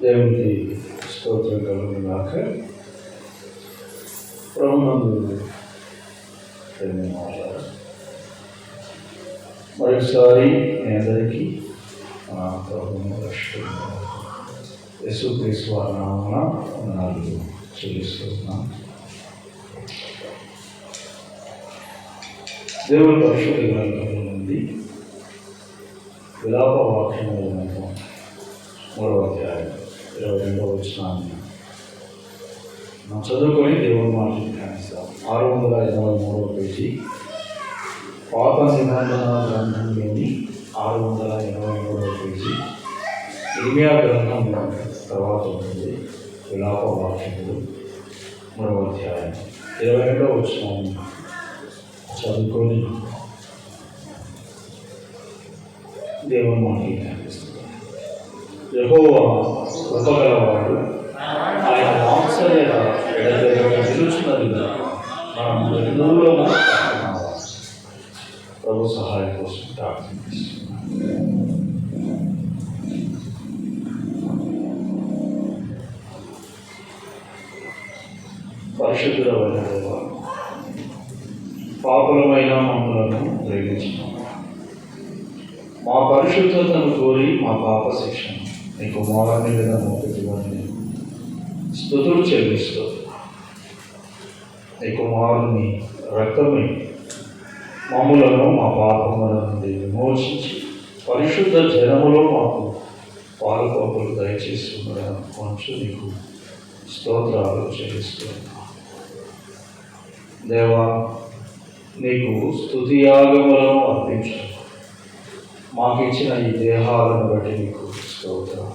దేవునికి స్తోత్రం కలుగుగాక. ప్రభునందు మరొకసారి మీ అందరికీ ప్రభుత్వ యేసుక్రీస్తు వారి నామమున వందనాలు చెల్లిస్తున్నాను. దేవుని పరిశుద్ధ గ్రంథంలో నుండి విలాప వాక్యముల గ్రంథం 3వ అధ్యాయం 22వ వచనాన్ని మనం చదువుకొని దేవుని మాటలు ధ్యానిస్తాం. 683వ పేజీ పాత నిబంధన గ్రంథంలోని 683వ పేజీ ఇర్మియా గ్రంథంలో తర్వాత ఉంటుంది. విలాప వాక్యములు 3వ అధ్యాయం 22వ వచనాన్ని చదువుకొని దేవుని మాటలు ధ్యానిస్తాం. యెహోవా కృపగలవాడు, ఆయన వాత్సల్యత ఎడతెగక నిలుచున్నదిగా మనం ఎన్నోలోనూ ప్రభు సహాయం కోసం ప్రార్థిస్తున్నాం. పరిశుద్ధుడైన దేవా, పాపులమైన మమ్మలను ప్రేమించున్నాం. మా పరిశుద్ధతను కోరి మా పాప శిక్షణ నీ కుమారుని మీద మోపెట్టుకొని స్తుతులు చెల్లిస్తూ నీ కుమారుని రక్తమే మమ్ములను మా పాపముల నుండి విమోచించి పరిశుద్ధ జనములో మాకు పాలుపోపులు దయచేసి కొంచెం నీకు స్తోత్రాలు చెల్లిస్తున్నాను. దేవా, నీకు స్తుతియాగములను అర్పించు. మాకు ఇచ్చిన ఈ దేహాలను బట్టి నీకు స్తోత్రం.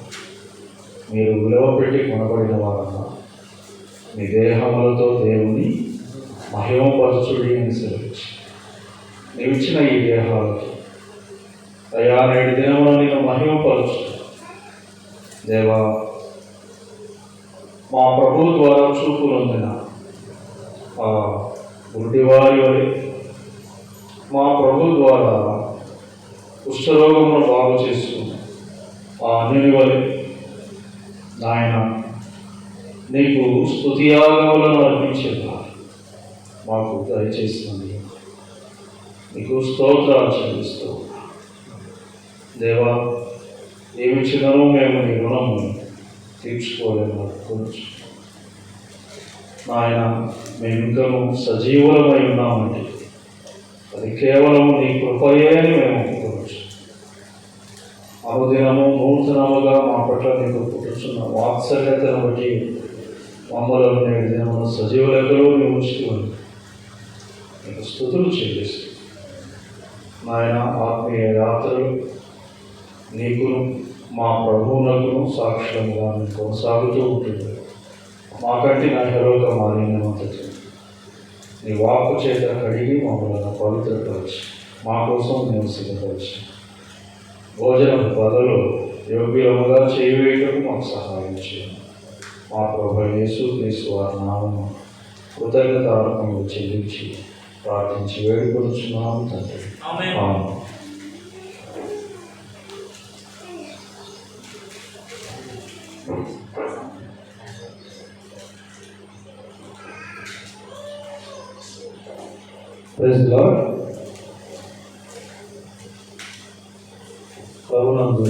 మీరు విలువ పెట్టి కొనబడిన వారన్నా మీ దేహములతో దేవుని మహిమపరచుడి అని సెలవించి నీవు ఇచ్చిన ఈ దేహాలతో అయా నేటి దినములో నేను మహిమపరచు. దేవా, మా ప్రభు ద్వారా చూపులందిన ఆ గుడ్డివారి వలె మా ప్రభు ద్వారా కుష్ఠరోగమును బాగు చేస్తున్న ఆ అన్యుని వలె నాయన నీకు స్తుతియాగములను అర్పించేలా మాకు దయచేసినది నీకు స్తోత్రాలు చెల్లిస్తూ దేవా, ఏమిచ్చినను మేము నీ రుణము తీర్చుకోలేము. నాయన, మేము ఇంకా సజీవులమై ఉన్నామంటే అది కేవలం నీ కృపయే అని మేము ఒప్పుకోవచ్చు. అనుదినము నూతనముగా మా పట్ల నీకు పుట్టుచున్న వాత్సల్యతను బట్టి మమ్మలను నేటి దినమున సజీవ లెక్కలో నీవు ఉంచుకొని నీకు స్తుతులు చెల్లిస్తూ నాయన, ఆత్మీయ యాత్రలు నీకును మా ప్రభువునకును సాక్ష్యముగా మేము కొనసాగుతూ ఉంటుంది. మాకంటే నా హెరోక మాలిన్యమంతటి నీ వాక్కు చేత కడిగి మమ్మల్ని పవిత్రపరిచి మా కోసం మేము సిద్ధపరిచి భోజనం బదులు యోగ్యముగా చేయవేయటకు మాకు సహాయం చేయండి. మా ప్రభు యేసుక్రీస్తు వారి నామమున కృతజ్ఞతార్పణలు చెల్లించి ప్రార్థించి వేడుకొనుచున్నాము తండ్రి. ఆమేన్. Praise Lord. ప్రభునందు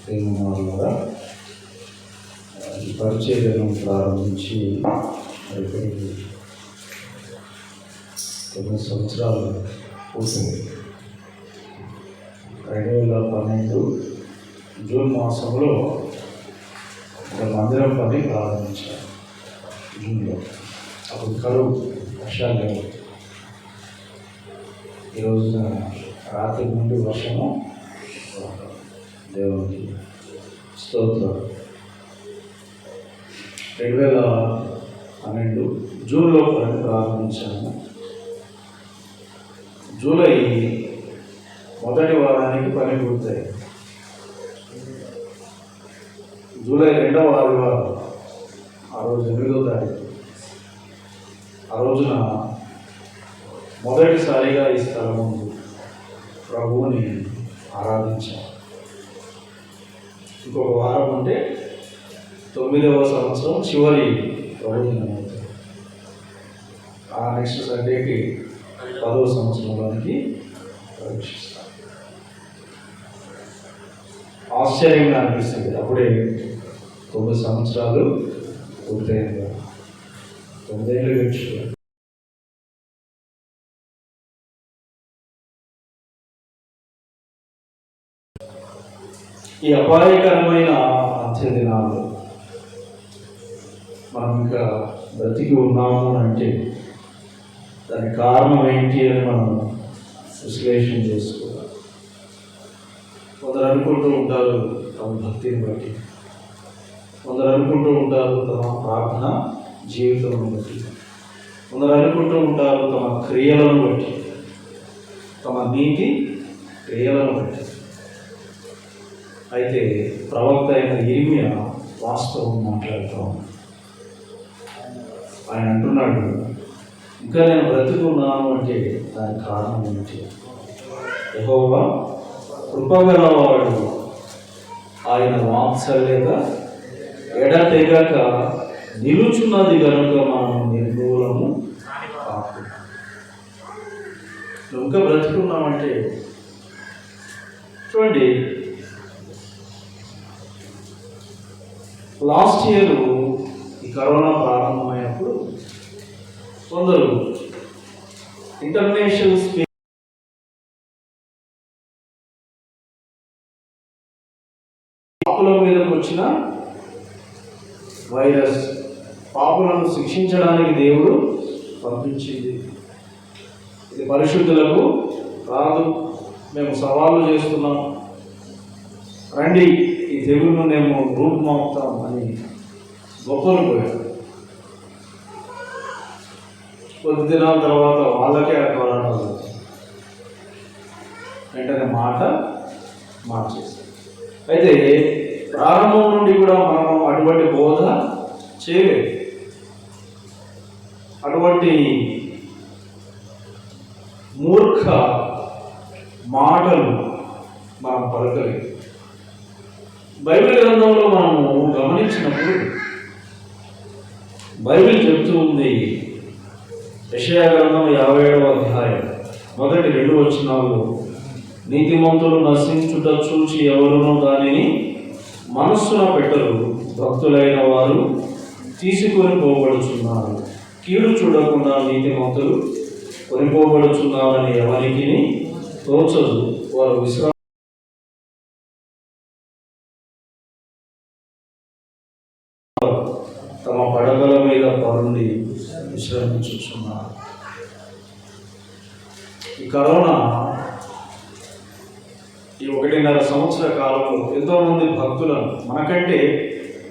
ప్రేమగా ఈ పరిచర్యను ప్రారంభించి ఇప్పటికి 9 సంవత్సరాలు పూర్తయింది. 2012 జూన్ మాసంలో ఒక మందిరం పని ప్రారంభించారు. జూన్లో అప్పుడు కరువు, వర్షాలు లేవు. ఈ రోజున రాత్రి నుండి వర్షము. దేవునికి స్తోత్రం. 2012 జూన్లో పని ప్రారంభించాము. జూలై మొదటి వారానికి పని పూర్తయింది. జూలై 2వ ఆదివారం, ఆ రోజు 8వ తారీఖు, ఆ రోజున మొదటిసారిగా ఈ స్థలము ప్రభువుని ఆరాధించాం. ఇంకొక వారం ఉంటే 9వ సంవత్సరం చివరి పర్వదినం అవుతుంది. ఆ నెక్స్ట్ సండేకి 10వ సంవత్సరంలోనికి పరీక్షిస్తాం. ఆశ్చర్యంగా అనిపిస్తుంది. అప్పుడే 9 సంవత్సరాలు పూర్తయింది. 9 ఏళ్ళు గడిచిపోయాయి. ఈ అపాయకరమైన అంత్య దినాలు మనం ఇంకా బ్రతికి ఉన్నాము అంటే దానికి కారణం ఏంటి అని మనం విశ్లేషణ చేసుకోవాలి. కొందరు అనుకుంటూ ఉంటారు తమ భక్తిని బట్టి, కొందరు అనుకుంటూ ఉంటారు తమ ప్రార్థన జీవితం బట్టి, కొందరు అనుకుంటూ ఉంటారు తమ క్రియలను బట్టి, తమ నీతి క్రియలను బట్టి. అయితే ప్రవక్త అయిన ఇర్మియా వాస్తవం మాట్లాడుతాం. ఆయన అంటున్నాడు, ఇంకా నేను బ్రతుకున్నాను అంటే దానికి కారణం ఏమిటి? యెహోవా కృపగలవాడు, ఆయన వాత్సల్యత ఎడతెగక నిలుచున్నది కనుక మనం నిర్మూలము కాదు. ఇంకా బ్రతుకున్నామంటే చూడండి, లాస్ట్ ఇయర్ ఈ కరోనా ప్రారంభమైనప్పుడు కొందరు ఇంటర్నేషనల్ పాపుల మీదకి వచ్చిన వైరస్, పాపులను శిక్షించడానికి దేవుడు పంపించింది. ఇది పరిశుద్ధులకు కాదు, మేము సవాళ్ళు చేస్తున్నాం, రండి ఈ తెగులను మేము రూపుమాపుతాం అని గొప్పలు పోయారు. కొద్ది దినాల తర్వాత వాళ్ళకే ఆ కరోనా వెంటనే మాట మార్చేస్తారు. అయితే ప్రారంభం నుండి కూడా మనం అటువంటి బోధ చేయలేదు, అటువంటి మూర్ఖ మాటలు మనం పలకలేదు. బైబిల్ గ్రంథంలో మనము గమనించినప్పుడు బైబిల్ చెప్తూ ఉంది, యెషయా గ్రంథం 57వ అధ్యాయం 1-2 వచనాలు, నీతిమంతులు నశించుట చూచి ఎవరునూ దానిని మనస్సున పెట్టరు, భక్తులైన వారు తీసుకొని పోబడుచున్నారు. కీడు చూడకుండా నీతిమంతులు కొనిపోబడుచున్నారని ఎవరికి తోచదు. వారు తమ పడగల మీద పరుండి విశ్రమించుచున్నారు. ఈ కరోనా ఈ 1.5 సంవత్సర కాలంలో ఎంతోమంది భక్తులను, మనకంటే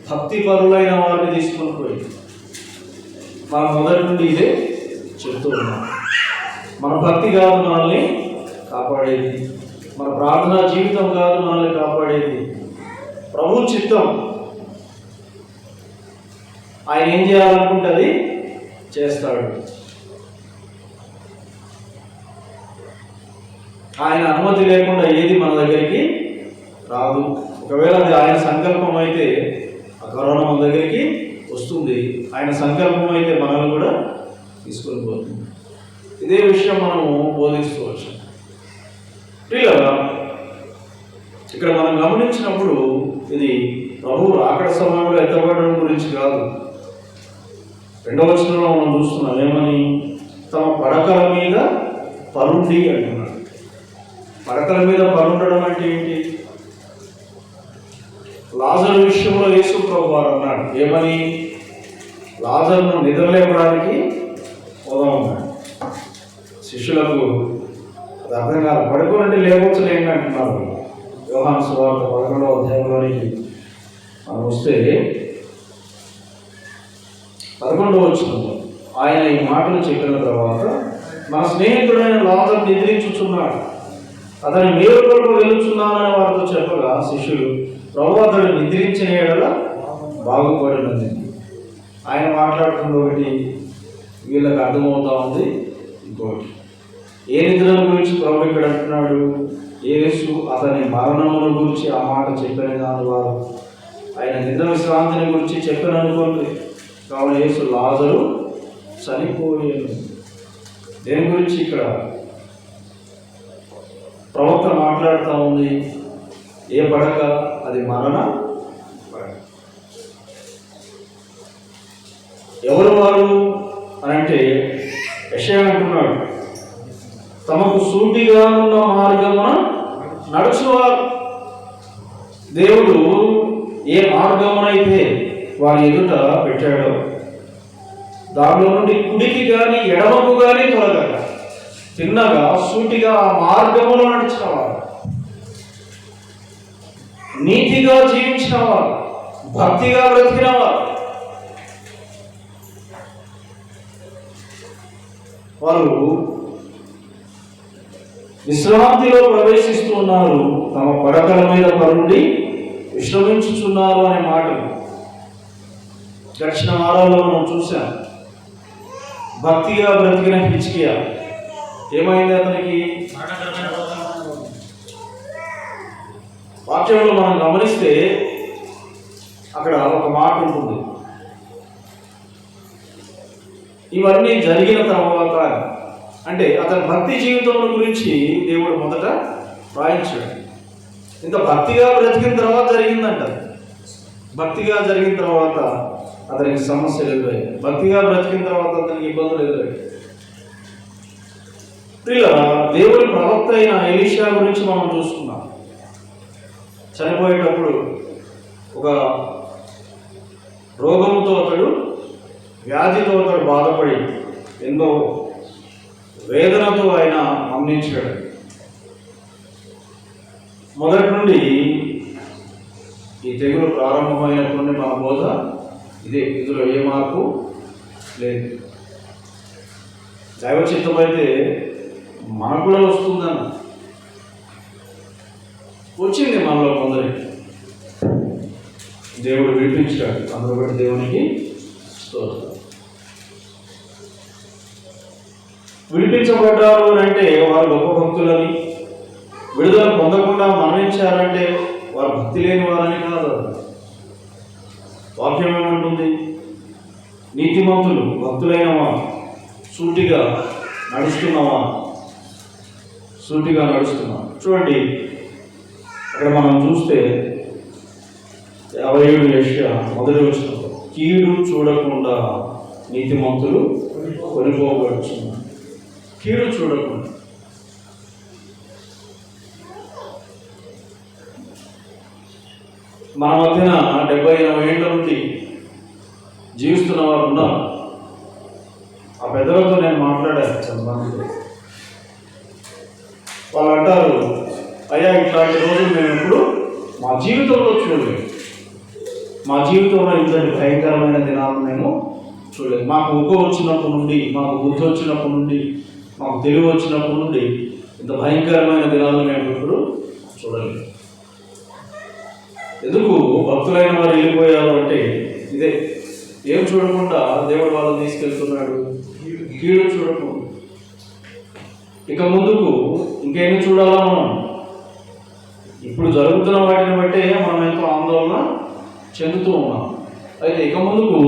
భక్తి పరులైన వారిని తీసుకొని పోయి మనం మొదటి నుండి ఇదే చెప్తూ ఉన్నాం. మన భక్తి కాదు మనల్ని కాపాడేది, మన ప్రార్థనా జీవితం కాదు మనల్ని కాపాడేది, ప్రభు చిత్తం. ఆయన ఏం చేయాలనుకుంటే అది చేస్తాడు. ఆయన అనుమతి లేకుండా ఏది మన దగ్గరికి రాదు. ఒకవేళ అది ఆయన సంకల్పం అయితే ఆ కరోనా మన దగ్గరికి వస్తుంది, ఆయన సంకల్పం అయితే మనల్ని కూడా తీసుకొని పోతుంది. ఇదే విషయం మనము బోధించుకోవచ్చు. ప్రియులారా, ఇక్కడ మనం గమనించినప్పుడు ఇది ప్రభు రాకడ సమయంలో ఎత్తబడడం గురించి కాదు. 2వ వచనంలో మనం చూస్తున్నాం ఏమని, తమ పడకల మీద పరుండి అంటున్నాడు. పడకల మీద పరుండడం అంటే ఏంటి? లాజరు విషయంలో యేసు ప్రభు వారు అన్నాడు ఏమని, లాజరును నిద్రలేపడానికి పోదామన్నాడు. శిష్యులకు అది అర్థం కాదు. పడుకోనంటే లేవచ్చులేండి అంటున్నారు. యోహాను సువార్త 11వ అధ్యాయంలోనికి మనం వస్తే 11వ వచనంలో ఆయన ఈ మాటలు చెప్పిన తర్వాత, మన స్నేహితుడైన లాజరు నిద్రించుచున్నాడు, అతని మేలు కొరకు వెలుచున్నానని వారితో చెప్పగా శిష్యులు, ప్రభు అతడు నిద్రించిన యెడల బాగుపడినది. ఆయన మాట్లాడుతున్న ఒకటి వీళ్ళకి అర్థమవుతా ఉంది, ఇంకోటి. ఏ నిద్రను గురించి ప్రభు ఇక్కడ అంటున్నాడు? యేసు అతని మరణమును గురించి ఆ మాట చెప్పిన కాని వారు ఆయన నిద్ర విశ్రాంతిని గురించి చెప్పాను అనుకోండి. కావున యేసు లాజరు చనిపోయాను. దేని గురించి ఇక్కడ ప్రవక్త మాట్లాడుతూ ఉంది? ఏ పడక? అది మరణ పడక. ఎవరు వారు అని అంటే యెషయా అంటున్నాడు, తమకు సూటిగా ఉన్న మార్గమున నడుచువారు. దేవుడు ఏ మార్గమునైతే వారి ఎదుట పెట్టాడో దానిలో నుండి కుడికి కానీ ఎడమకు కానీ తొలగక తిన్నగా సూటిగా ఆ మార్గములో నడిచిన వారు, నీతిగా జీవించిన వారు, భక్తిగా బ్రతికిన వారు, వారు విశ్రాంతిలో ప్రవేశిస్తూ ఉన్నారు. తమ పడకల మీద పరుండి విశ్రమించుచున్నారు అనే మాటలు గడిచిన వారాల్లో మనం చూసాం. భక్తిగా బ్రతికిన హిజ్కియా ఏమైంది? అతనికి వాక్యంలో మనం గమనిస్తే అక్కడ ఒక మాట ఉంటుంది, ఇవన్నీ జరిగిన తర్వాత అంటే అతని భక్తి జీవితం గురించి దేవుడు మొదట రాయించాడు. ఇంత భక్తిగా బ్రతికిన తర్వాత జరిగిందంట. భక్తిగా జరిగిన తర్వాత అతనికి సమస్యలు ఎదురయ్యాయి. భక్తిగా బ్రతికిన తర్వాత అతనికి ఇబ్బందులు ఎదురయ్యాయి. ఇలా దేవుని ప్రవక్త అయిన ఎలీషా గురించి మనం చూసుకున్నాం. చనిపోయేటప్పుడు ఒక రోగంతో అతడు, వ్యాధితో అతడు బాధపడి ఎంతో వేదనతో ఆయన మరణించాడు. మొదటి నుండి ఈ తెగులు ప్రారంభమైనటువంటి మన బోధ ఇదే. ఇందులో ఏ మార్పు లేదు. దైవ చిత్తమైతే మనకు కూడా వస్తుందన్న వచ్చింది మనలో కొందరికి. దేవుడు విడిపించాడు. అందులో బట్టి దేవునికి స్తోత్రం. విడిపించబడ్డారు అంటే వారు గొప్ప భక్తులని, విడుదల పొందకుండా మరణించారంటే వారు భక్తి లేని వారని కాదు. వాక్యం ఏమంటుంది? నీతిమంతులు, భక్తులైనవా, సూటిగా నడుస్తున్నావా? సూటిగా నడుస్తున్నాం. చూడండి, అక్కడ మనం చూస్తే 57 యెషయా మొదటి వచనంలో, కీడు చూడకుండా నీతిమంతులు కొనిపోబడుచున్నారు. కీడు చూడకుండా. మన మధ్యన 70-80 ఏళ్ళ నుండి జీవిస్తున్న వారు ఉన్నారు. ఆ పెద్దలతో నేను మాట్లాడాను కొంతమందితో. వాళ్ళు అంటారు, అయ్యా ఇట్లాంటి రోజులు మేము ఎప్పుడు మా జీవితంలో చూడలేదు. మా జీవితంలో ఇంతటి భయంకరమైన దినాలు మేము చూడలేదు. మాకు ఊహ వచ్చినప్పటి నుండి, మాకు బుద్ధి వచ్చినప్పటి నుండి, మాకు తెలివి వచ్చినప్పటి నుండి ఇంత భయంకరమైన దినాలు మేము ఇప్పుడు చూడలేదు. ఎందుకు భక్తులైన వారు వెళ్ళిపోయారు అంటే ఇదే. ఏం చూడకుండా దేవుడు వాళ్ళని తీసుకెళ్తున్నాడు? కీడు చూడకుండా. ఇక ముందుకు ఇంకేమి చూడాలా మనం? ఇప్పుడు జరుగుతున్న వాటిని బట్టే మనం ఎంతో ఆందోళన చెందుతూ ఉన్నాం. అయితే ఇక ముందుకు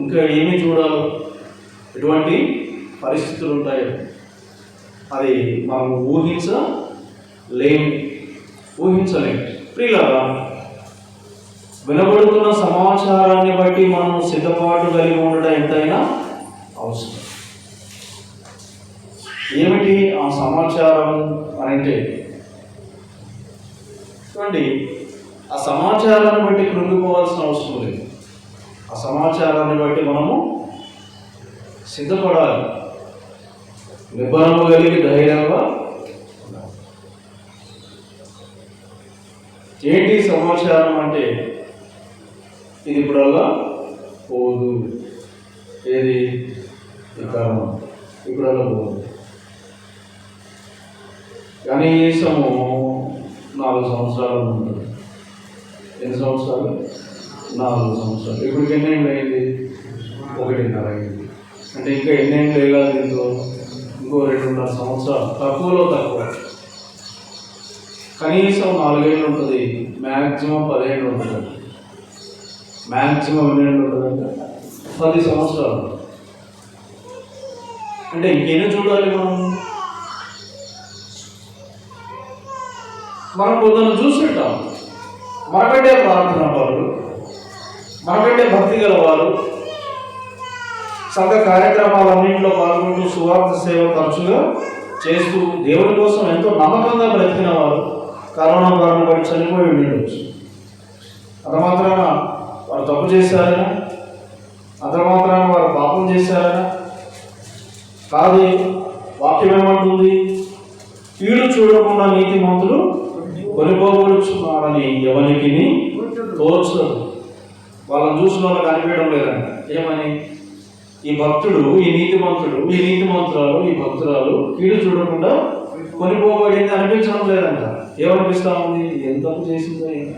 ఇంకా ఏమి చూడాలి? ఎటువంటి పరిస్థితులు ఉంటాయో అది మనం ఊహించలేము. ప్రియులారా, వినబడుతున్న సమాచారాన్ని బట్టి మనం సిద్ధపాటు కలిగి ఉండడం ఎంతైనా అవసరం. ఏమిటి ఆ సమాచారం అని అంటే, చూడండి, ఆ సమాచారాన్ని బట్టి కృంగిపోవాల్సిన అవసరం లేదు. ఆ సమాచారాన్ని బట్టి మనము సిద్ధపడాలి. నిబ్బరము కలిగి ధైర్యంగా ఉండాలి. ఏంటి సమాచారం అంటే, ఇది ఇప్పుడల్లా పోదు. ఏది? ఇప్పుడల్లా పోదు. కనీసము 4 సంవత్సరాలు ఉంటుంది. ఎన్ని సంవత్సరాలు? 4 సంవత్సరాలు. ఇప్పటికి ఎన్నేళ్ళు అయింది? 1.5 అయింది. అంటే ఇంకా ఎన్నేళ్ళు వెళ్ళాలి? దీంతో ఇంకో 2.5 సంవత్సరాలు, తక్కువలో తక్కువ, కనీసం 4 ఏళ్ళు ఉంటుంది, మ్యాక్సిమం 10 ఏళ్ళు ఉంటుంది, మ్యాక్సిమం ఎన్ని ఏళ్ళు ఉంటుందంటే 10 సంవత్సరాలు. అంటే ఇంకేమీ చూడాలి మనం కొందరు చూస్తుంటాం, మనకంటే ప్రార్థన వారు, మనకంటే భక్తి గలవారు, సంఘ కార్యక్రమాలన్నింటిలో పాల్గొంటూ సువార్త సేవ తరచుగా చేస్తూ దేవుని కోసం ఎంతో నమ్మకంగా బ్రతికిన వారు కరోనా బారిన పడి చనిపోయి ఉండవచ్చు. అంత మాత్రాన వారు తప్పు చేశారనా, అంత మాత్రాన వారు పాపం చేశారనా కాదు. వాక్యం ఏమంటుంది? కీడు చూడకుండా నీతిమంతులు కొనిపోగొడుచున్నారని ఎవరికి తోచదు. వాళ్ళని చూసిన వాళ్ళకి అనిపించడం లేదంట. ఏమని? ఈ భక్తుడు, ఈ నీతిమంతుడు, ఈ నీతిమంతురాలు, ఈ భక్తురాలు కీడు చూడకుండా కొనిపోబడింది అనిపించడం లేదంట. ఏమనిపిస్తా ఉంది? ఎంత తప్పు చేసిందో అయినా,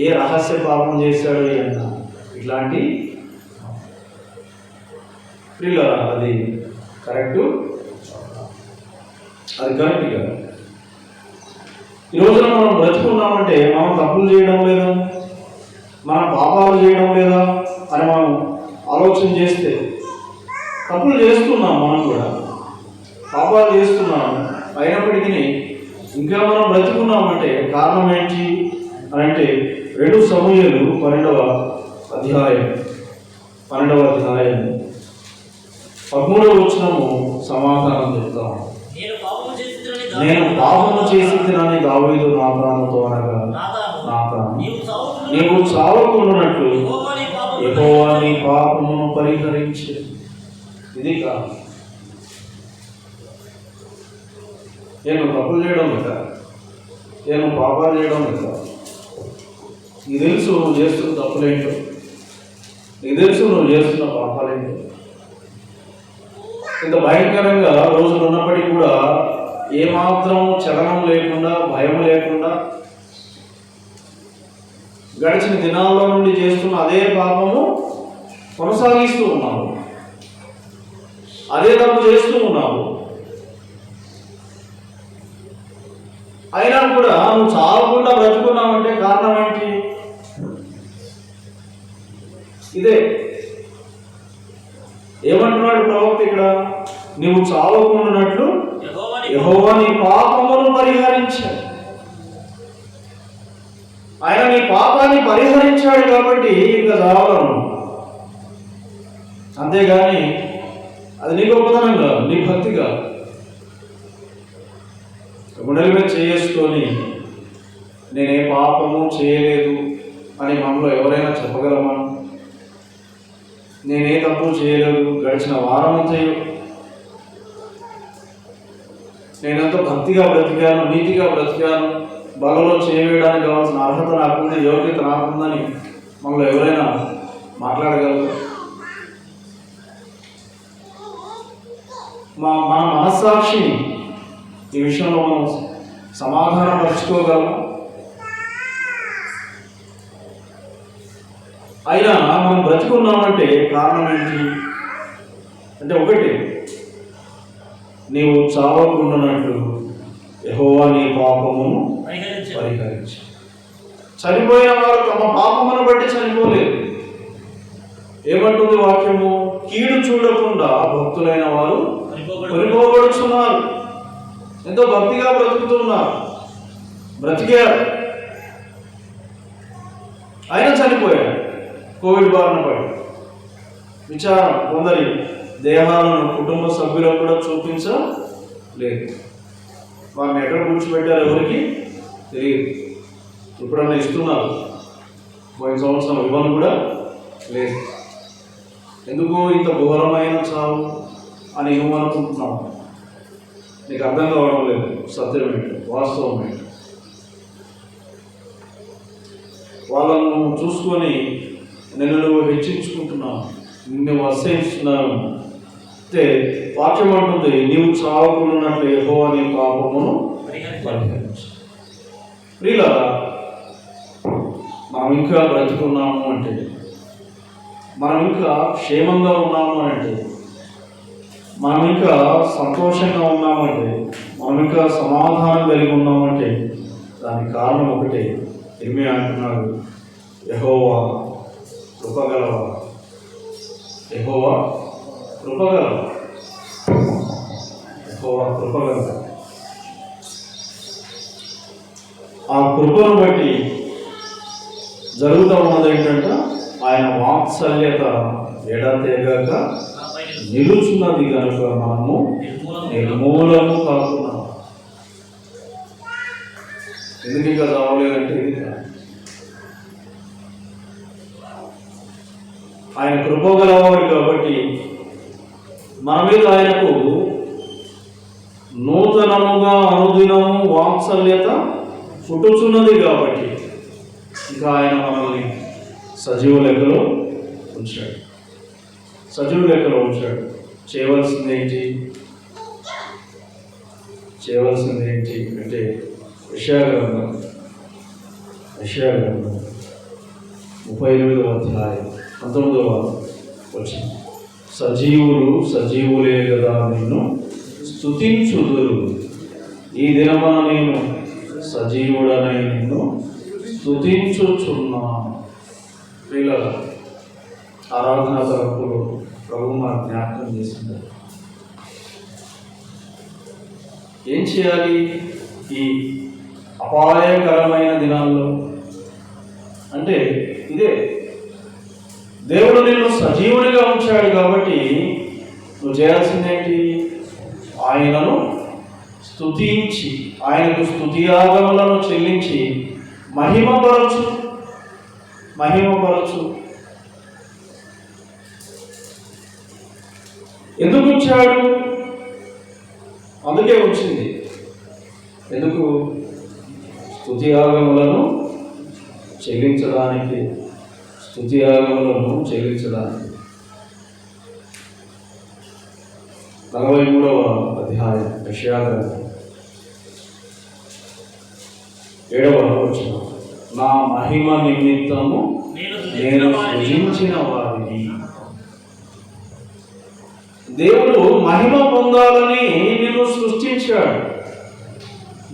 ఏ రహస్య పాపం చేశాడో అయినా, ఇట్లాంటి ప్రియులారా, అది కరెక్ట్? అది కరెక్ట్ కదా? ఈ రోజున మనం బ్రతుకున్నామంటే మనం తప్పులు చేయడం లేదా, మనం పాపాలు చేయడం లేదా అని మనం ఆలోచన చేస్తే తప్పులు చేస్తున్నాం, మనం కూడా పాపాలు చేస్తున్నాం. అయినప్పటికీ ఇంకా మనం బ్రతుకున్నామంటే కారణం ఏంటి అని అంటే 2 సమూయేలు 12వ అధ్యాయం 13వ వచనము సమాధానం చెప్తాము. నేను పాపము చేసినని దావీదు నాతానుతో అనగా, నాతాను నీవు చావకుండానట్లు యెహోవా నీ పాపమును పరిహరించి. ఇది కాదు, నేను తప్పులు చేయడం లేదా, నేను పాపాలు చేయడం లేదా. నీకు తెలుసు నువ్వు చేస్తున్న తప్పులేంటో, నీకు తెలుసు నువ్వు చేస్తున్న పాపాలేంటో. ఇంత భయంకరంగా రోజులు ఉన్నప్పటికీ కూడా ఏమాత్రం చలనం లేకుండా, భయం లేకుండా గడిచిన దినాల్లో నుండి చేస్తున్న అదే పాపము కొనసాగిస్తూ ఉన్నావు, అదే తప్పు చేస్తూ ఉన్నావు. అయినా కూడా నువ్వు చావకుండా బ్రతుకున్నావంటే కారణం ఏంటి? ఇదే ఏమంటున్నాడు ప్రవక్త ఇక్కడ? నువ్వు చావకుండానట్లు యెహోవా నీ పాపమును పరిహరించాడు. ఆయన నీ పాపాన్ని పరిహరించాడు కాబట్టి ఇంకా చావలను. అంతేగాని అది నీ గొప్పతనం కాదు, నీ భక్తి కాదు. గుండెల మీద చేసుకొని నేనే పాపము చేయలేదు అని మనలో ఎవరైనా చెప్పగలమా? నేనే తప్పు చేయలేదు, గడిచిన వారమంతా నేనంతా భక్తిగా బ్రతికాను, నీతిగా బ్రతికాను, బలలో చేయడానికి కావాల్సిన అర్హత నాకుంది, యోగ్యత నాకుందని మనలో ఎవరైనా మాట్లాడగలరు? మన మనస్సాక్షిని ఈ విషయంలో మనం సమాధానం పరుచుకోగలం. అయినా మనం బ్రతుకున్నామంటే కారణం ఏంటి అంటే, ఒకటి, నీవు చావకుండానట్లు యెహోవా నీ పాపమును పరిహరించి. చనిపోయిన వారు తమ పాపమును బట్టి చనిపోలేదు. ఏమంటుంది వాక్యము? కీడు చూడకుండా భక్తులైన వారు కొనిపోబడుచున్నారు. ఎంతో భక్తిగా బ్రతుకుతున్నారు, బ్రతికారు, ఆయన చనిపోయాడు కోవిడ్ బారిన పడి. విచారం, కొందరి దేహాలను కుటుంబ సభ్యులకు కూడా చూపించలేదు. వారిని ఎక్కడ కూర్చోబెట్టారు ఎవరికి తెలియదు. ఎప్పుడన్నా ఇస్తున్నారు, పోయిన సంవత్సరం ఇవ్వను కూడా లేదు. ఎందుకు ఇంత ఘోరమైన చావు అని ఏమనుకుంటున్నావు? నీకు అర్థం కావడం లేదు. సత్యం ఏంటో, వాస్తవం ఏంటో వాళ్ళను చూసుకొని నువ్వు హెచ్చించుకుంటున్నావు, నిన్ను అసహిస్తున్నావు. అంటే వాక్యం అంటుంది, నీవు చావకుండానట్లు యెహోవా నీ పాపమును పరిహరించు. ప్రియులారా, మనం ఇంకా బ్రతుకున్నాము అంటే, మనం ఇంకా క్షేమంగా ఉన్నాము అంటే మనం ఇంకా సంతోషంగా ఉన్నామంటే, మనం ఇంకా సమాధానం కలిగి ఉన్నామంటే దానికి కారణం ఒకటే. ఇర్మియా అంటున్నాడు, యెహోవా కృపగలవా, యెహోవా కృపగలవా, యెహోవా కృపగలవా. ఆ కృపను బట్టి జరుగుతూ ఉన్నది ఏంటంటే, ఆయన వాత్సల్యత ఎడతెగక నిలుచున్నది కనుక మనము నిర్మూలము కాకున్నాం. ఎందుకు ఇంకా రావలేదంటే ఇది ఆయన కృపగలవాడు కాబట్టి మన మీద ఆయనకు నూతనముగా అనుదినము వాత్సల్యత పుట్టుచున్నది కాబట్టి ఇంకా ఆయన మనల్ని సజీవ లెక్కలో ఉంచాడు, సజీవ లెక్కలో ఉంచాడు. చేయవలసింది ఏంటి అంటే యెషయా గ్రంథం 38వ అధ్యాయం 19వ వచనం, సజీవులే కదా నిన్ను స్తుతించుదురు, ఈ దినమున నేను సజీవుడనై నిన్ను స్తుతించుచున్నాను. పిల్లల ఆరాధన తరపులు ప్రభు మన జ్ఞాపకం చేసింది. ఏం చేయాలి ఈ అపాయకరమైన దినాల్లో అంటే ఇదే, దేవుడు నిన్ను సజీవునిగా ఉంచాడు కాబట్టి నువ్వు చేయాల్సిందేంటి? ఆయనను స్తుతించి, ఆయనకు స్తుతియాగములను చెల్లించి మహిమపరచు. ఎందుకు ఉంచాడు? అందుకే వచ్చింది. ఎందుకు? స్తుతియాగములను చెల్లించడానికి. 43వ అధ్యాయం యెషయా గ్రంథం 7వ వచనం, నా మహిమ నిమిత్తము నేను సృజించిన వారిని. దేవుడు మహిమ పొందాలని నిన్ను సృష్టించాడు,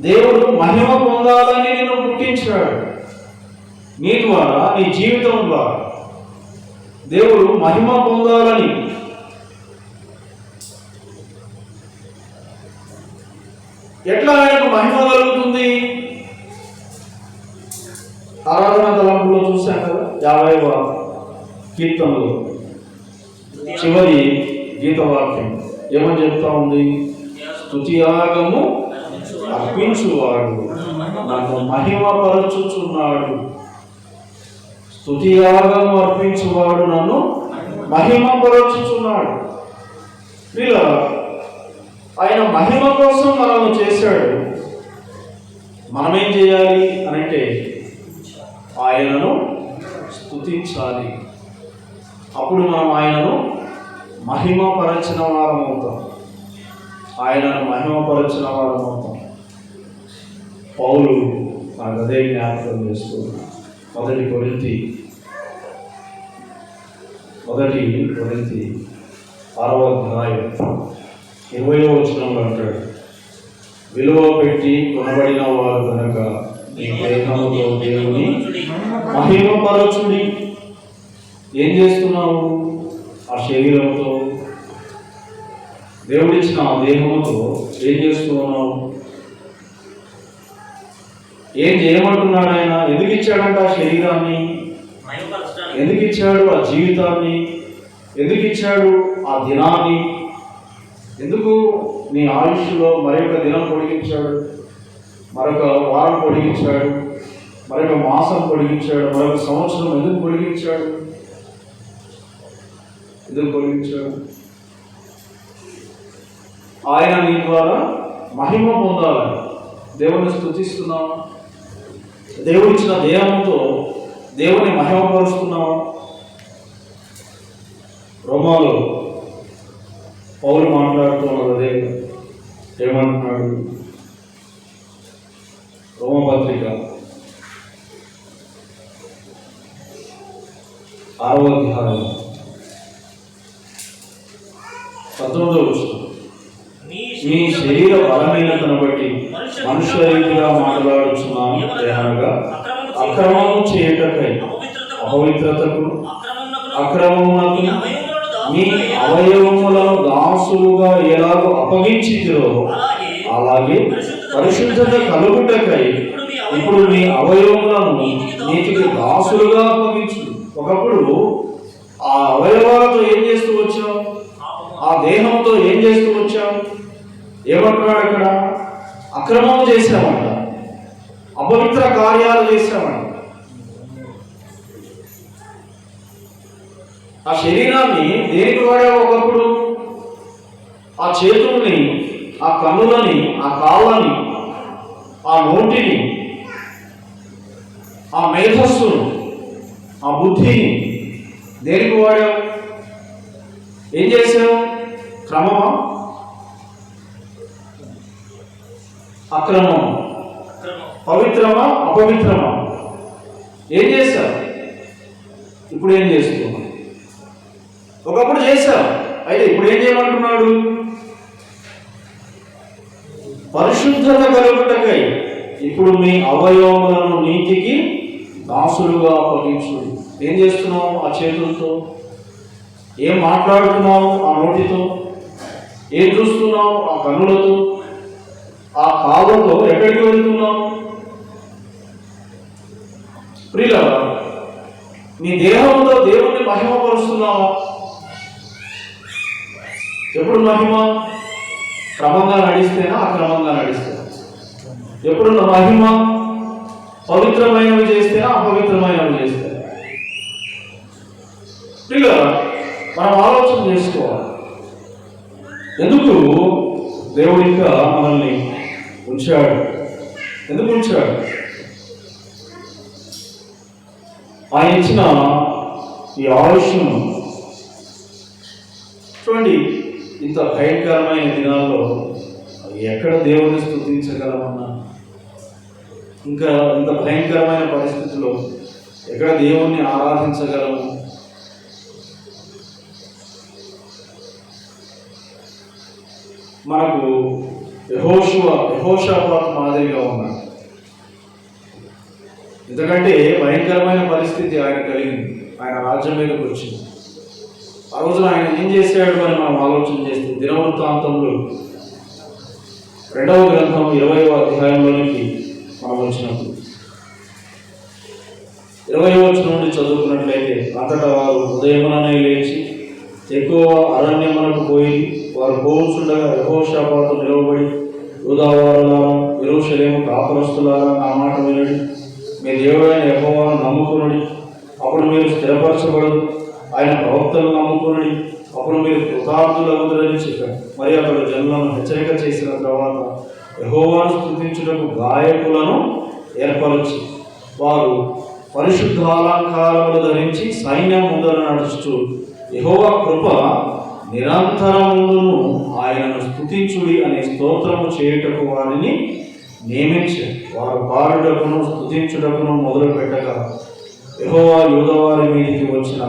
దేవుడు మహిమ పొందాలని నిన్ను పుట్టించాడు. నీ ద్వారా, నీ జీవితం ద్వారా దేవుడు మహిమ పొందాలని. ఎట్లా ఆయనకు మహిమ కలుగుతుంది? ఆరాధన తలంపులో చూశాం కదా, 50వ కీర్తనలో చివరి గీతవాక్యం ఏమని చెప్తా ఉంది? స్తుతియాగము అర్పించువాడు నన్ను మహిమపరచుచున్నాడు. స్తుతియాగము అర్పించువాడు నన్ను మహిమపరచుచున్నాడు. ఇలా ఆయన మహిమ కోసం మనల్ని చేశాడు. మనమేం చేయాలి అనంటే ఆయనను స్తుతించాలి. అప్పుడు మనం ఆయనను మహిమపరచిన వారం అవుతాం. పౌలు మనకు అదే జ్ఞాపకం చేస్తూ 1 కొరింథీ 6వ అధ్యాయం 20వ వచనంలో అంటాడు, విలువ పెట్టి కొనబడిన వారు కనుక నీ దేహముతో దేవుని మహిమపరచుడి. ఏం చేస్తున్నావు? ఆ శరీరంతో, దేవుడిచ్చిన ఆ దేహముతో ఏం చేస్తున్నావు? ఏం చేయమంటున్నాడు ఆయన? ఎందుకు ఇచ్చాడంట ఆ శరీరాన్ని? ఎందుకు ఇచ్చాడు ఆ జీవితాన్ని? ఎందుకు ఇచ్చాడు ఆ దినాన్ని? ఎందుకు నీ ఆయుష్లో మరొక దినం పొడిగించాడు, మరొక వారం పొడిగించాడు, మరొక మాసం పొడిగించాడు, మరొక సంవత్సరం ఎందుకు పొడిగించాడు? ఆయన నీ ద్వారా మహిమ పొందాలని దేవుని స్తుతిస్తున్నావా? దేవుడిచ్చిన దేహంతో దేవుని మహిమపరుస్తున్నావా? రోమాలో పౌలు మాట్లాడుతున్నది అదే. ఏమంటున్నాడు? రోమపత్రిక 6వ అధ్యాయం 19వ వచనం, మీ శరీర బలహీనతను బట్టి మనుష్య రీతిగా మాట్లాడుచున్నాను అనగా అక్రమము చేయుటకై అపవిత్రతకు అక్రమమునకు మీ అవయవములను దాసులుగా ఎలాగో అప్పగించితిరో అలాగే పరిశుద్ధత కలుగుటకై ఇప్పుడు మీ అవయవములను నీతికి దాసులుగా అప్పగించు. ఒకప్పుడు ఆ అవయవాలతో ఏం చేస్తూ వచ్చాం? ఆ దేహంతో ఏం చేస్తూ వచ్చాం? ఏమంటున్నాడు అక్కడ? అక్రమం చేశామంట, అపవిత్ర కార్యాలు చేశామంట. ఆ శరీరాన్ని దేనికి వాడావు? ఒకప్పుడు ఆ చేతుల్ని, ఆ కన్నులని, ఆ కాళ్ళని, ఆ నోటిని, ఆ మేధస్సును, ఆ బుద్ధిని దేనికి వాడావు? ఏం చేశావు? క్రమమా, అక్రమమా, పవిత్రమా, అపవిత్రమా? ఏం చేశావు? ఇప్పుడు ఏం చేస్తున్నావు? ఒకప్పుడు చేశావు, అయితే ఇప్పుడు ఏం చేయమంటున్నాడు? పరిశుద్ధత కలుగుటకై ఇప్పుడు మీ అవయవములను నీతికి దాసులుగా అప్పగించు. ఏం చేస్తున్నావు? ఆ చేతులతో ఏం మాట్లాడుతున్నావు? ఆ నోటితో ఏం చూస్తున్నావు? ఆ కన్నులతో, ఆ కాళ్ళతో ఎక్కడికి వెళ్తున్నావు? ప్రియులారా, నీ దేహంతో దేవుణ్ణి మహిమపరుస్తున్నావా? ఎప్పుడు మహిమ? క్రమంగా నడిస్తేనా, అక్రమంగా నడిస్తేనా? ఎప్పుడు మహిమ పవిత్రమైనవి చేస్తేనా, అపవిత్రమైనవి చేస్తేనా? ప్రియులారా, మనం ఆలోచన చేసుకోవాలి. ఎందుకు దేవుడు ఇంకా మనల్ని ఉంచాడు? ఎందుకు ఉంచాడు? ఆయన ఇచ్చిన ఈ ఆయుష్ను చూడండి. ఇంత భయంకరమైన దినాల్లో ఎక్కడ దేవుడిని స్తుతించగలమన్నా, ఇంకా ఇంత భయంకరమైన పరిస్థితుల్లో ఎక్కడ దేవుణ్ణి ఆరాధించగలము? మనకు యెహోషాపాతు మాదిరిగా ఉన్నాడు. ఎందుకంటే భయంకరమైన పరిస్థితి ఆయన కలిగింది, ఆయన రాజ్యం మీదకి వచ్చింది. ఆ రోజున ఆయన ఏం చేశాడు అని మనం ఆలోచన చేస్తే, దినవృత్తాంతంలో 2వ గ్రంథం 20వ అధ్యాయంలోనికి మనం వచ్చినప్పుడు 20వ వచనం నుండి చదువుకున్నట్లయితే, అంతటా వారు ఉదయముననే లేచి ఎక్కువ అరణ్యమునకు పోయి వారు పోవుచుండగా యెహోషాపాతు నిలవబడి, యూదావారులారా, యెరూషలేము కాపురస్తులారా, నా మాట వినండి. మీ దేవుడైన యెహోవాను నమ్ముకునుడి, అప్పుడు మీరు స్థిరపరచబడదు. ఆయన ప్రవక్తలను నమ్ముకునుడి, అప్పుడు మీరు కృతార్థులవుతారని చెప్పాడు. మరి అతడు జనులను హెచ్చరిక చేసిన తర్వాత యెహోవాను స్తుతించుటకు గాయకులను ఏర్పరచి వారు పరిశుద్ధాలంకారములు ధరించి సైన్యం ముందర నడుచుచు యెహోవా కృప నిరంతరమును ఆయనను స్తుతించుడి అనే స్తోత్రము చేయుటకు వారిని నియమించారు. వారు పాడుటకును స్తుతించుటకును మొదలు పెట్టగా యెహోవా యూదావారి మీదికి వచ్చిన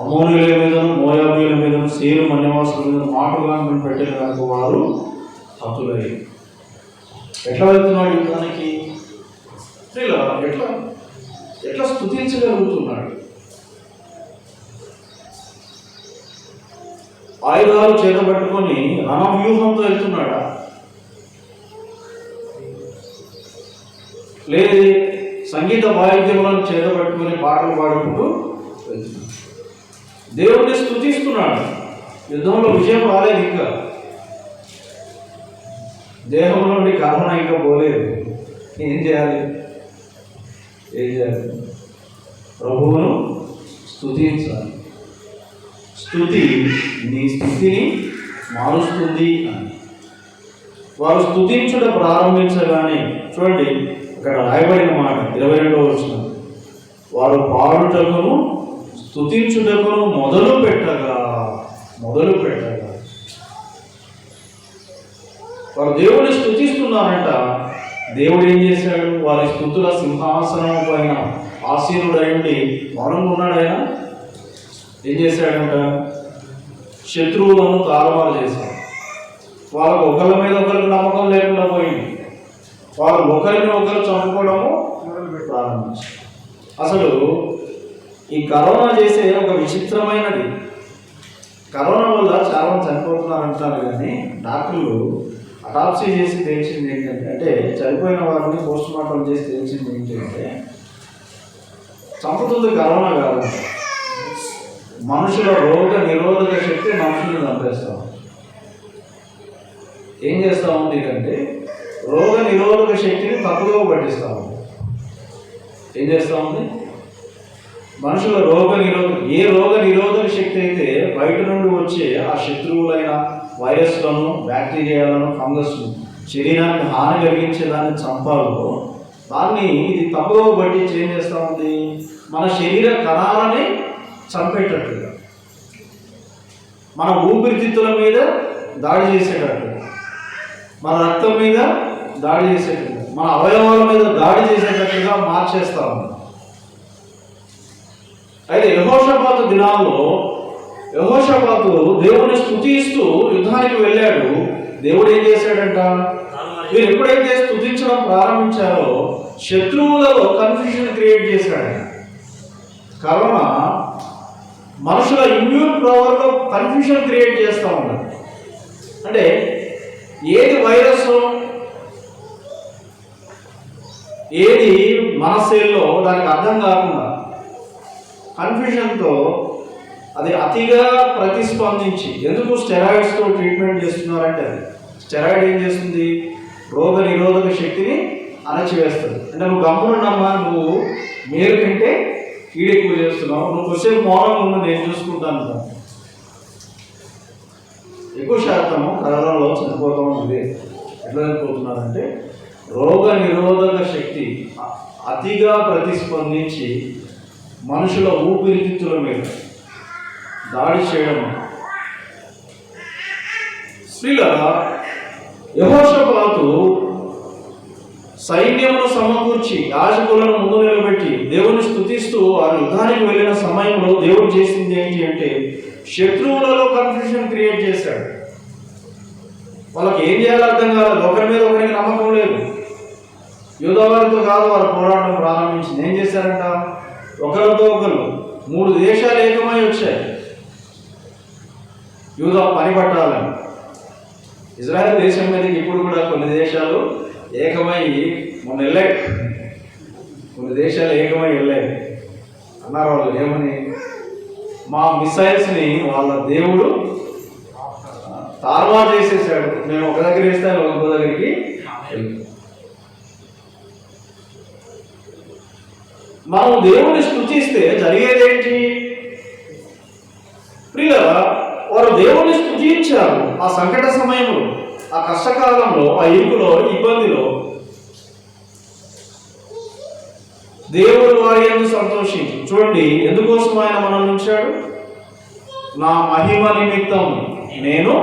అమ్మోనీయుల మీదను, మోయాబీయుల మీదను, సేరు మన్యవాసుల మీద మాటలను పెట్టిన కనుక వారు హతులయ్యారు. ఎట్లా వెళ్తున్నాడు యుద్ధానికి? ఎట్లా స్తుతించగలుగుతున్నాడు? ఆయుధాలు చేతబట్టుకొని రణవ్యూహంతో వెళ్తున్నాడా? లేదు, సంగీత వాయిద్యములను చేతబట్టుకొని పాటలు పాడుకుంటూ వెళ్తున్నాడు. దేవుడిని స్తుతిస్తున్నాడు. యుద్ధంలో విజయం రాలేదు, ఇంకా దేహంలో నుండి కర్మణ ఇంకా పోలేదు. ఏం చేయాలి? ప్రభువును స్తుతించాలి. స్తుతి నీ స్థితిని మారుస్తుంది అని వారు స్తుతించుట ప్రారంభించగానే, చూడండి అక్కడ రాయబడిన మాట 22వ వచనం, వారు పాడుటకును స్తుతించుటకును మొదలు పెట్టగా వారు దేవుడిని స్తుతిస్తున్నారంట. దేవుడు ఏం చేశాడు? వారి స్తుతుల సింహాసనం పైన ఆసీనుడై ఉండి మౌనంగా ఉన్నాడు. ఆయన ఏం చేశాడంట? శత్రువులను తారుమారు చేశారు. వాళ్ళకు ఒకరి మీద ఒకరికి నమ్మకం లేకుండా పోయింది. వాళ్ళు ఒకరిని ఒకరు చంపుకోవడము ప్రారంభించారు. అసలు ఈ కరోనా చేసే ఒక విచిత్రమైనది, కరోనా వల్ల చాలా మంది చనిపోతున్నారు అంటున్నారు, కానీ డాక్టర్లు అటాప్సీ చేసి తెలిసింది ఏంటంటే, అంటే చనిపోయిన వారిని పోస్ట్ మార్టం చేసి తెలిసింది ఏంటంటే, చంపుతుంది కరోనా కాదు, మనుషుల రోగ నిరోధక శక్తి మనుషుల్ని చంపేస్తాం. ఏం చేస్తూ ఉంది అంటే రోగ నిరోధక శక్తిని తప్పుగా పట్టిస్తూ ఉంది. ఏం చేస్తూ ఉంది? మనుషుల రోగ నిరోధక శక్తి అయితే బయట నుండి వచ్చే ఆ శత్రువులైన వైరస్లను, బ్యాక్టీరియాలను, ఫంగస్ను శరీరానికి హాని కలిగించేదాన్ని చంపాలో దాన్ని ఇది తప్పుగా పట్టించి ఏం చేస్తూ ఉంది? మన శరీర కణాలని చంపేటట్టుగా, మన ఊపిరితిత్తుల మీద దాడి చేసేటట్టుగా, మన రక్తం మీద దాడి చేసేటట్టుగా, మన అవయవాల మీద దాడి చేసేటట్టుగా మార్చేస్తా ఉంది. అయితే యెహోషాపాతు దినాల్లో యెహోషాపాతు దేవుని స్తుతిస్తూ యుద్ధానికి వెళ్ళాడు. దేవుడు ఏం చేశాడంట? మీరు ఎప్పుడైతే స్తుతించడం ప్రారంభించారో శత్రువులలో కన్ఫ్యూజన్ క్రియేట్ చేశాడు. కరోనా మనుషుల ఇమ్యూన్ పవర్లో కన్ఫ్యూజన్ క్రియేట్ చేస్తూ ఉన్నాడు. అంటే ఏది వైరస్, ఏది మన సెల్లో దానికి అర్థం కాకుండా కన్ఫ్యూజన్తో అది అతిగా ప్రతిస్పందించి, ఎందుకు స్టెరాయిడ్స్తో ట్రీట్మెంట్ చేస్తున్నారంటే, అది స్టెరాయిడ్ ఏం చేస్తుంది? రోగ నిరోధక శక్తిని అణచివేస్తుంది. అంటే నువ్వు గమ్మునున్నమ్మా, నువ్వు మేలు కంటే కీడు ఎక్కువ చేస్తున్నావు, నువ్వు కొద్దిసేపు మౌనంగా ఉన్న, నేను చూసుకుంటాను. ఎక్కువ శాతము కరోనాలో చనిపోతూ ఉంది. ఎట్లా చనిపోతున్నారంటే రోగ నిరోధక శక్తి అతిగా ప్రతిస్పందించి మనుషుల ఊపిరితిత్తుల మీద దాడి చేయడం. స్త్రీలారా, యెహోషాపాతు సైన్యమును సమకూర్చి యాజకులను ముందు నిలబెట్టి దేవుని స్తుతిస్తూ వారు యుద్ధానికి వెళ్ళిన సమయంలో దేవుడు చేసింది ఏంటి అంటే శత్రువులలో కన్ఫ్యూజన్ క్రియేట్ చేశాడు. వాళ్ళకి ఏం చేయాలో అర్థం కాలేదు, ఒకరి మీద ఒకరికి నమ్మకం లేదు. యూదావారితో కాదు వారు పోరాటం ప్రారంభించింది. ఏం చేశారంట? ఒకరితో ఒకరు 3 దేశాలు ఏకమై వచ్చాయి యూదా పని పట్టాలని. ఇజ్రాయెల్ దేశం మీదకి ఇప్పుడు కూడా కొన్ని దేశాలు ఏకమై మొన్న వెళ్ళాయి, కొన్ని దేశాలు ఏకమై వెళ్ళాయి. అన్నారు వాళ్ళు ఏమని? మా మిసైల్స్ని వాళ్ళ దేవుడు తారుమారు చేసేసాడు, మేము ఒక దగ్గర వేస్తాను ఇంకో దగ్గరికి వెళ్తాం. మనం దేవుని స్తుతిస్తే జరిగేదేంటి? ప్రియులారా, వారు దేవుని స్తుతించారు. ఆ సంకట సమయంలో, ఆ కష్టకాలంలో, ఆ ఇరుకులో, ఇబ్బందిలో దేవుడు వారి యందు సంతోషించి, చూడండి ఎందుకోసం ఆయన మనల్ని ఉంచాడు? నా మహిమ నిమిత్తం నేను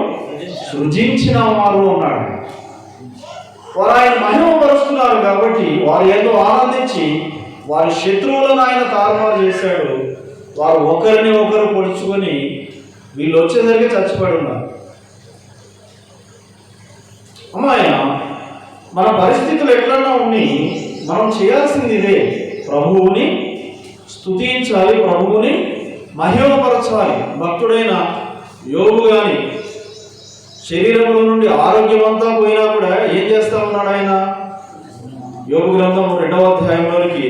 సృజించిన వారు అన్నాడు. వారు ఆయన మహిమ పరుస్తున్నారు కాబట్టి వారు ఏదో ఆనందించి వారి శత్రువులను ఆయన తారుమారు చేశాడు. వారు ఒకరిని ఒకరు పొడుచుకొని వీళ్ళు వచ్చేసరికి చచ్చిపడి ఉన్నారు. అమ్మాయ, మన పరిస్థితులు ఎట్లన్నా ఉండి మనం చేయాల్సింది ఇదే, ప్రభువుని స్తుతించాలి, ప్రభువుని మహిమపరచాలి. భక్తుడైన యోబు కానీ శరీరంలో నుండి ఆరోగ్యం అంతా పోయినా కూడా ఏం చేస్తా ఉన్నాడు ఆయన? యోబు గ్రంథం 2వ అధ్యాయంలోనికి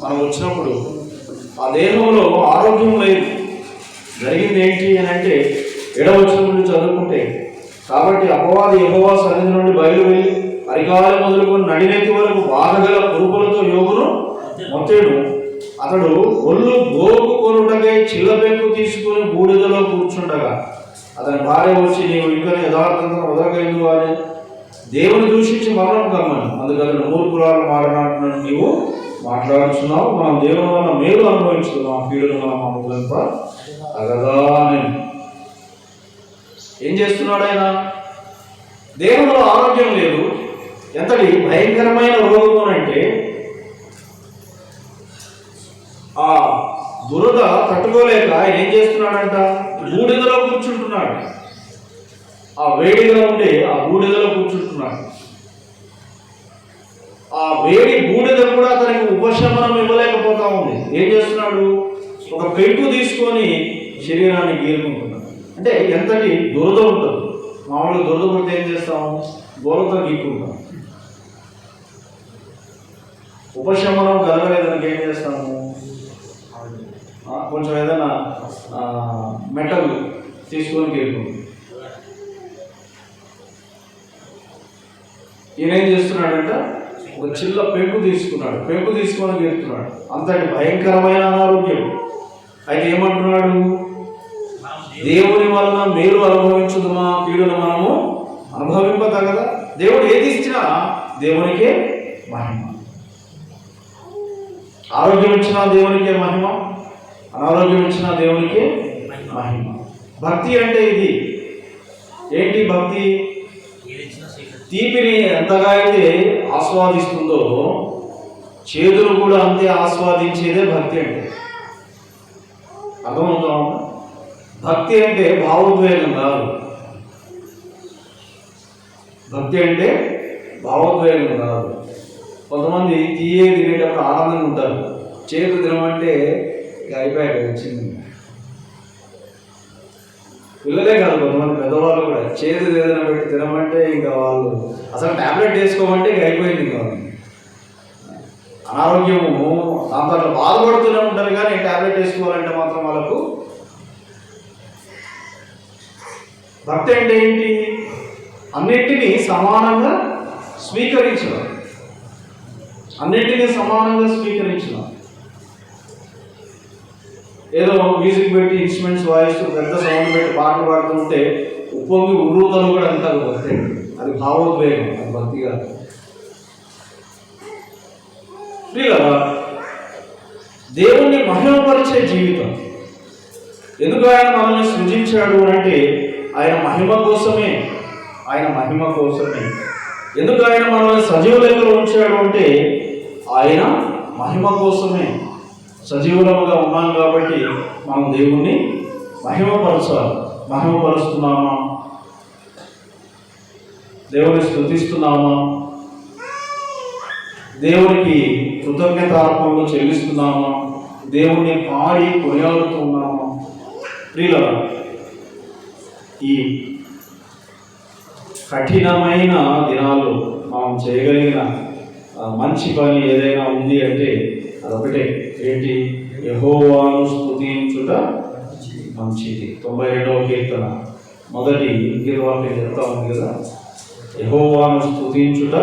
మనం వచ్చినప్పుడు ఆ దేహంలో ఆరోగ్యం లేదు. జరిగింది ఏంటి అని అంటే 7వ వచనం నుండి చదువుకుంటే, కాబట్టి అపవాది యెహోవా సన్నిధి నుండి బయలువెళ్ళి అరికాల మొదలుకొని నడినెత్తి వరకు బాధగల కురుపులతో యోబును మొత్తేడు. అతడు ఒళ్ళు గోగు కొనుటకై చిల్లబెంకు తీసుకుని బూడిదలో కూర్చుండగా అతని భార్య వచ్చి, నీవు ఇంకా యథార్థంగా వదలగలిగి అని దేవుని దూషించి మరణం కమ్మని, అందుకు అతను మూర్ఖురాలు మారినట్టు నీవు మాట్లాడుతున్నావు, మనం దేవుని వల్ల మేలు అనుభవించుతున్నాం, కీడును మనం అమ్ములంప అగదాని. ఏం చేస్తున్నాడు ఆయన? దేహంలో ఆరోగ్యం లేదు. ఎంతటి భయంకరమైన రోగం అంటే ఆ దురద తట్టుకోలేక ఆయన ఏం చేస్తున్నాడంట? బూడిదలో కూర్చుంటున్నాడు. ఆ వేడిగా ఉండే ఆ బూడిదలో కూర్చుంటున్నాడు. ఆ వేడి బూడిద కూడా అతనికి ఉపశమనం ఇవ్వలేకపోతా ఉంది. ఏం చేస్తున్నాడు? ఒక పెంకు తీసుకొని శరీరాన్ని గీరుకుంటున్నాడు. అంటే ఎంతటి దురద ఉంటుంది. మామూలుగా దురద పుడితే ఏం చేస్తాము? గోరతో గీక్కుంటాం. ఉపశమనం కలగలేదానికి ఏం చేస్తాము? కొంచెం ఏదైనా మెటల్ తీసుకొని గీరుకుంటాం. ఈయన ఏం చేస్తున్నాడంట? ఒక చిన్న పెంకు తీసుకున్నాడు. పెంకు తీసుకొని గీరుతున్నాడు. అంతటి భయంకరమైన అనారోగ్యం. అయితే ఏమంటున్నాడు? దేవుని వలన మేలు అనుభవించుదుమా, కీడును మనము అనుభవింపతగదా? దేవుడు ఏది ఇచ్చినా దేవునికే మహిమ. ఆరోగ్యం ఇచ్చినా దేవునికే మహిమ, అనారోగ్యం ఇచ్చినా దేవునికే మహిమ. భక్తి అంటే ఇది. ఏంటి భక్తి? తీపిని ఎంతగా అయితే ఆస్వాదిస్తుందో చేదును కూడా అంతే ఆస్వాదించేదే భక్తి అంటే. అర్థమవుతా? భక్తి అంటే భావోద్వేగం కాదు. భక్తి అంటే భావోద్వేగం కాదు. కొంతమంది తీయే తినేటప్పుడు ఆనందంగా ఉంటారు. చేదు తినమంటే ఇక అయిపోయాక వచ్చింది. పిల్లలే కాదు, కొంతమంది పెద్దవాళ్ళు కూడా చేదు ఏదైనా పెట్టి తినమంటే ఇంకా వాళ్ళు అసలు ట్యాబ్లెట్ వేసుకోమంటే ఇక అయిపోయింది. ఇంకా అనారోగ్యము దాంతో అట్లా బాధపడుతూనే ఉంటారు. కానీ ట్యాబ్లెట్ వేసుకోవాలంటే మాత్రం వాళ్ళకు. భక్తి అంటే ఏంటి? అన్నింటినీ సమానంగా స్వీకరించడం. అన్నింటినీ సమానంగా స్వీకరించడం. ఏదో మ్యూజిక్ పెట్టి ఇన్స్ట్రుమెంట్స్ వాయిస్తూ పెద్ద సౌండ్ పెట్టి పాటలు పాడుతుంటే ఉప్పొంగి ఉర్రూతలు కూడా అంటారు భక్తి. అది భావోద్వేగం, అది భక్తి కాదు. ప్రియులారా, దేవుణ్ణి మహిమపరిచే జీవితం. ఎందుకు ఆయన మనల్ని సృజించాడు అంటే ఆయన మహిమ కోసమే. ఆయన మహిమ కోసమే. ఎందుకు ఆయన మనల్ని సజీవ లెక్కలో ఉంచాడు అంటే ఆయన మహిమ కోసమే. సజీవులముగా ఉన్నాం కాబట్టి మనం దేవుణ్ణి మహిమపరచాలి. మహిమపరుస్తున్నామా? దేవుని స్తుతిస్తున్నామా? దేవునికి కృతజ్ఞతార్పణలు చెల్లిస్తున్నామా? దేవుణ్ణి పాడి కొనియాడుతున్నామా? ప్రియులారా, ఈ కఠినమైన దినాల్లో మనం చేయగలిగిన మంచి పని ఏదైనా ఉంది అంటే అదొకటే. ఏంటి? యెహోవాను స్తుతించుట మంచిది. 92వ కీర్తన మొదటి వాక్యం చెప్తా ఉంది కదా, యెహోవాను స్తుతించుట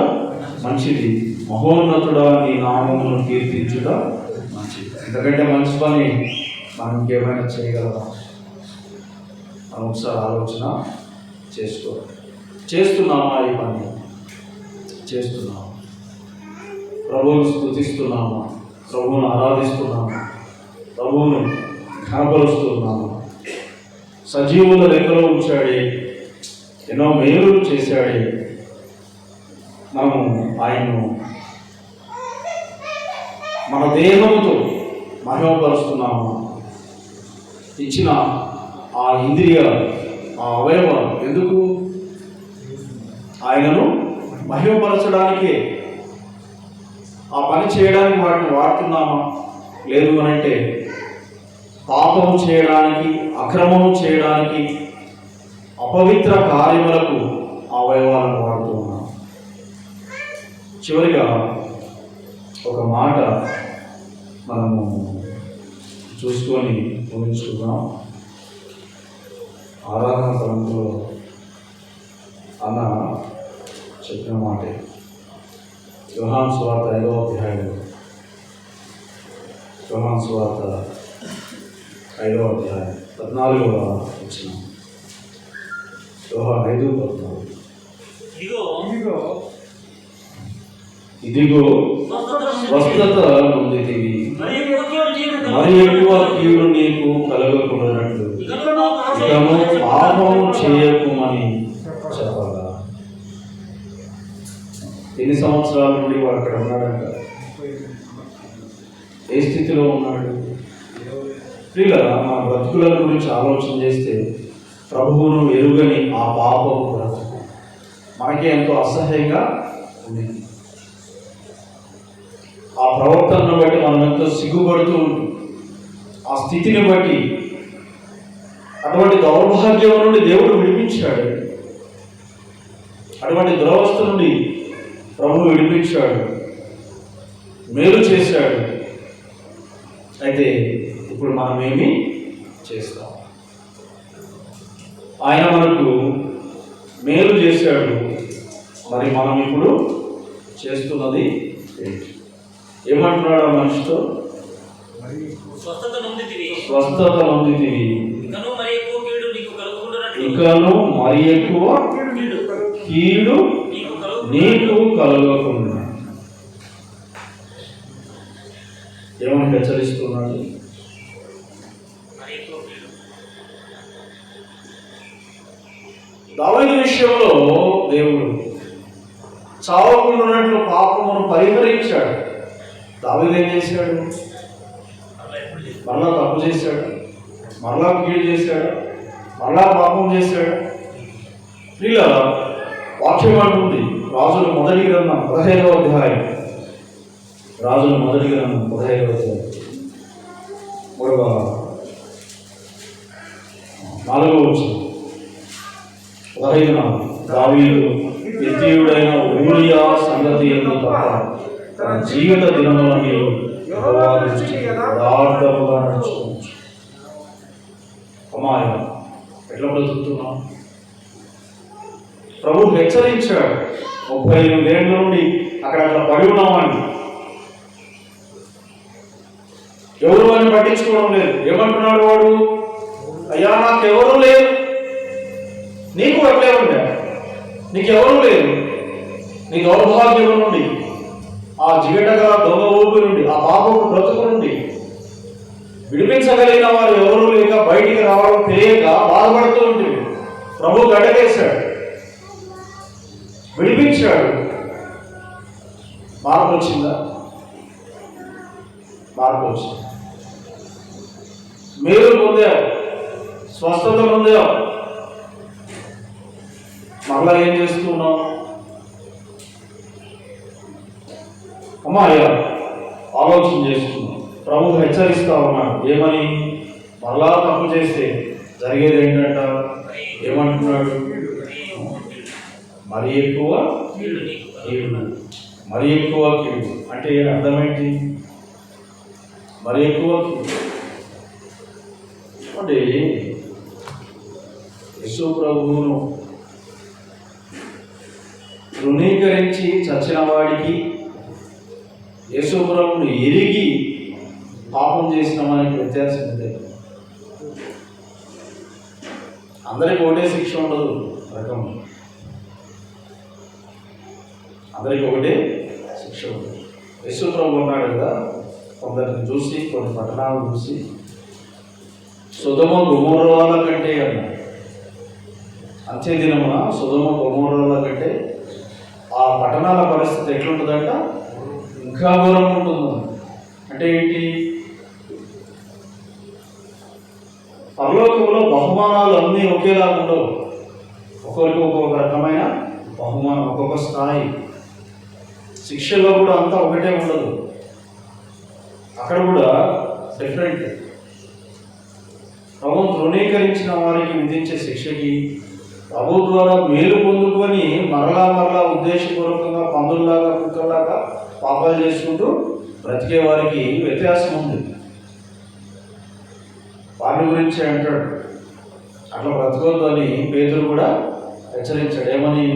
మంచిది, మహోన్నతుడా నీ నామమును కీర్తించుట మంచిది. ఎందుకంటే మంచి పని మనం ఇంకేమైనా చేయగలరా? మనం ఒకసారి ఆలోచన చేస్తున్నామా? ఈ పని చేస్తున్నామా? ప్రభువును స్తుతిస్తున్నామా? ప్రభువును ఆరాధిస్తున్నామా? ప్రభువును ఘనపరుస్తున్నామా? సజీవుల లెక్కలో ఉంచాడే, ఎన్నో మేలులు చేశాడే. మనము ఆయన్ను మన దేహంతో మహిమపరుస్తున్నామా? ఇచ్చిన ఆ ఇంద్రియాలు, ఆ అవయవాలు ఎందుకు? ఆయనను మహిమపరచడానికే. ఆ పని చేయడానికి వాటిని వాడుతున్నామా? లేదు అనంటే పాపము చేయడానికి, అక్రమము చేయడానికి, అపవిత్ర కార్యములకు అవయవాలను వాడుతున్నాం. చివరిగా ఒక మాట మనము చూసుకొని ఊహించుకుందాం. ఆరాధన తరంలో అన్న చెప్పిన మాటే యోహాను సువార్త 5వ అధ్యాయంలో, యోహాను సువార్త 5వ అధ్యాయం 14వ వచనం. యోహాను 5:14. ఇదిగో స్వస్థత పొందితివి, మరి ఎక్కువ కీడు నీకు కలగకుండానట్లు ఇకను పాపము చేయకుమని చెప్పాలా? ఎన్ని సంవత్సరాల నుండి వాడు అక్కడ ఉన్నాడంట? ఏ స్థితిలో ఉన్నాడు? ప్రియులారా, మన బ్రతుకుల గురించి ఆలోచన చేస్తే ప్రభువును ఎరుగని ఆ పాపపు బ్రతుకు మనకి ఎంతో అసహ్యంగా ఉంది. ఆ ప్రవర్తనను బట్టి మనం ఎంతో సిగ్గుపడుతూ ఉంటుంది. ఆ స్థితిని బట్టి అటువంటి దౌర్భాగ్యం నుండి దేవుడు విడిపించాడు. అటువంటి దురవస్థ నుండి ప్రభువు విడిపించాడు, మేలు చేశాడు. అయితే ఇప్పుడు మనం ఏమి చేస్తాం? ఆయన మనకు మేలు చేశాడు, మరి మనం ఇప్పుడు చేస్తున్నది ఏంటి? ఏమంటున్నాడు ఆ మనిషితో? స్వస్థత నొందితివి, ఇకను మరి ఎక్కువ కీడు నీకు కలగకుండా. ఏమని హెచ్చరిస్తున్నాడు? దావీదు విషయంలో దేవుడు చావకుండా ఉన్నట్లు పాపమును పరిహరించాడు. దావీదు ఏం చేశాడు? మరలా తప్పు చేశాడు, మరలా కీడు చేశాడు, మరలా పాపం చేశాడు. ఇలా వాక్యం అంటుంది రాజుల మొదటి గ్రంథం 15వ అధ్యాయం, రాజుల మొదటి గ్రంథం 15వ అధ్యాయం 4వ వచనం 15. దావీదు హిత్తీయుడైన ఊరియా సంగతి యందు తప్ప తన జీవిత దినములను యెహోవా దృష్టికి యథార్థముగా నడుచుకోవచ్చు. అమ్మాయి ఎట్లా బ్రతుకుతున్నాం? ప్రభు హెచ్చరించాడు. 38 ఏళ్ళ నుండి అక్కడ పడి ఉన్నామని ఎవరు అని పట్టించుకోవడం లేదు. ఏమంటున్నాడు వాడు? అయ్యా నాకెవరూ లేరు. నీకు అట్లే ఉండే, నీకెవరూ లేరు. నీ దౌర్భాగ్యం నుండి, ఆ జిగటగా దొంగ ఊపి నుండి, ఆ పాపపు బ్రతుకు నుండి విడిపించగలిగిన వారు ఎవరూ లేక బయటికి రావడం తెలియక బాధపడుతూ ఉంటుంది. ప్రభు గడగేశాడు, విడిపించాడు. మార్పు వచ్చిందా? మార్పు వచ్చింది. మేలు పొందావు, స్వస్థత పొందావు. మరలా ఏం చేస్తున్నావు? అయ్యా ఆలోచన చేస్తున్నావు. ప్రభు హెచ్చరిస్తా ఉన్నాడు. ఏమని? మరలా తప్పు చేస్తే జరిగేది ఏంటంట? ఏమంటున్నాడు? మరి ఎక్కువ కీడు. మరి ఎక్కువ కీడు అంటే అర్థం ఏంటి? మరి ఎక్కువ కీడు అంటే యేసు ప్రభువును తృణీకరించి చచ్చిన వాడికి, యేసు ప్రభువును ఎరిగి పాపం చేసిన వారికి వ్యత్యాసం ఉంది. అందరికి ఒకటే శిక్ష ఉండదు. రకం అందరికి ఒకటే శిక్ష ఉండదు. యేసు ప్రభు ఉన్నాడు కదా, కొందరిని చూసి, కొన్ని పట్టణాలను చూసి సొదొమ గొమొర్రాల కంటే అన్నాడు. అంత్య దినమున సొదొమ గొమొర్రాల కంటే ఆ పట్టణాల పరిస్థితి ఎట్లుంటుందంట? ఇంకా ఘోరం ఉంటుంది. అంటే ఏంటి? పరలోకంలో బహుమానాలు అన్నీ ఒకేలాగా ఉండవు. ఒక్కొక్కరికి ఒక్కొక్క రకమైన బహుమానం, ఒక్కొక్క స్థాయి. శిక్షలో కూడా అంతా ఒకటే ఉండదు. అక్కడ కూడా డిఫరెంట్. ప్రభువు తృణీకరించిన వారికి విధించే శిక్షకి, ప్రభు ద్వారా మేలు పొందుకొని మరలా ఉద్దేశపూర్వకంగా పందుల్లాగా, కుక్కల్లాగా పాపాలు చేసుకుంటూ బ్రతికే వారికి వ్యత్యాసం ఉంది. వాటి గురించి అంటాడు. అట్లా బ్రతకొద్దు అని పేతురు కూడా హెచ్చరించాడు. ఏమని?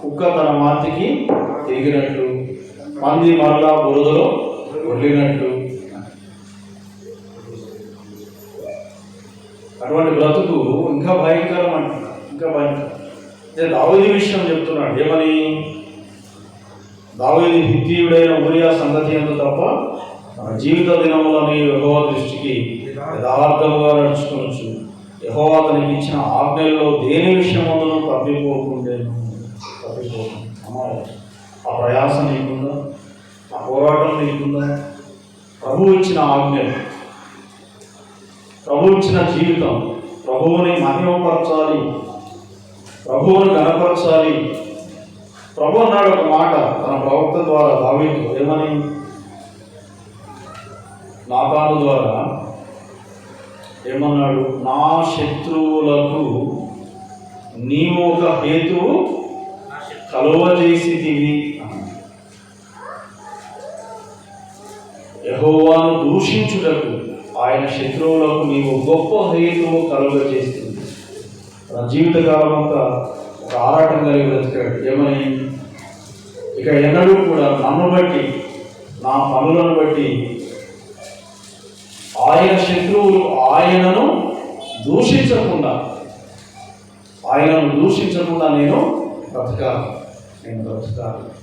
కుక్క తన మాతికి తిరిగినట్లు, మంది మరలా బురదలో వదిలినట్లు. అటువంటి బ్రతుకు ఇంకా భయంకరం అంటున్నాడు. ఇంకా భయంకరం. అదే దావీదు విషయం చెప్తున్నాడు. ఏమని? దావీదు హిత్తీయుడైన ఊరియా సంగతి యందు తప్ప తన జీవిత దినములని యెహోవా దృష్టికి యథార్థముగా నడుచుకోవచ్చు. యెహోవా తనకి ఇచ్చిన ఆజ్ఞల్లో దేని విషయములను తప్పిపోకుండా. ఆ ప్రయాస నీకుందా? ఆ పోరాటం నీకుందా? ప్రభువు ఇచ్చిన ఆజ్ఞలు ప్రభు ఇచ్చిన జీవితం, ప్రభువుని మహిమపరచాలి, ప్రభువుని గణపరచాలి. ప్రభు అన్నాడు ఒక మాట తన ప్రవక్త ద్వారా దావీదు ఏమని, నాతాను ద్వారా ఏమన్నాడు, నా శత్రువులకు నీవు ఒక హేతువు కలువజేసితివి. యెహోవాను దూషించుటకు ఆయన శత్రువులకు నీవు గొప్ప హేతువు కలుగజేస్తుంది. తన జీవితకాలం అంతా ఒక ఆరాటం కలిగి బ్రతికాడు. ఏమని, ఇక ఎన్నడూ కూడా నన్ను బట్టి, నా పనులను బట్టి ఆయన శత్రువులు ఆయనను దూషించకుండా నేను బ్రతకాలి.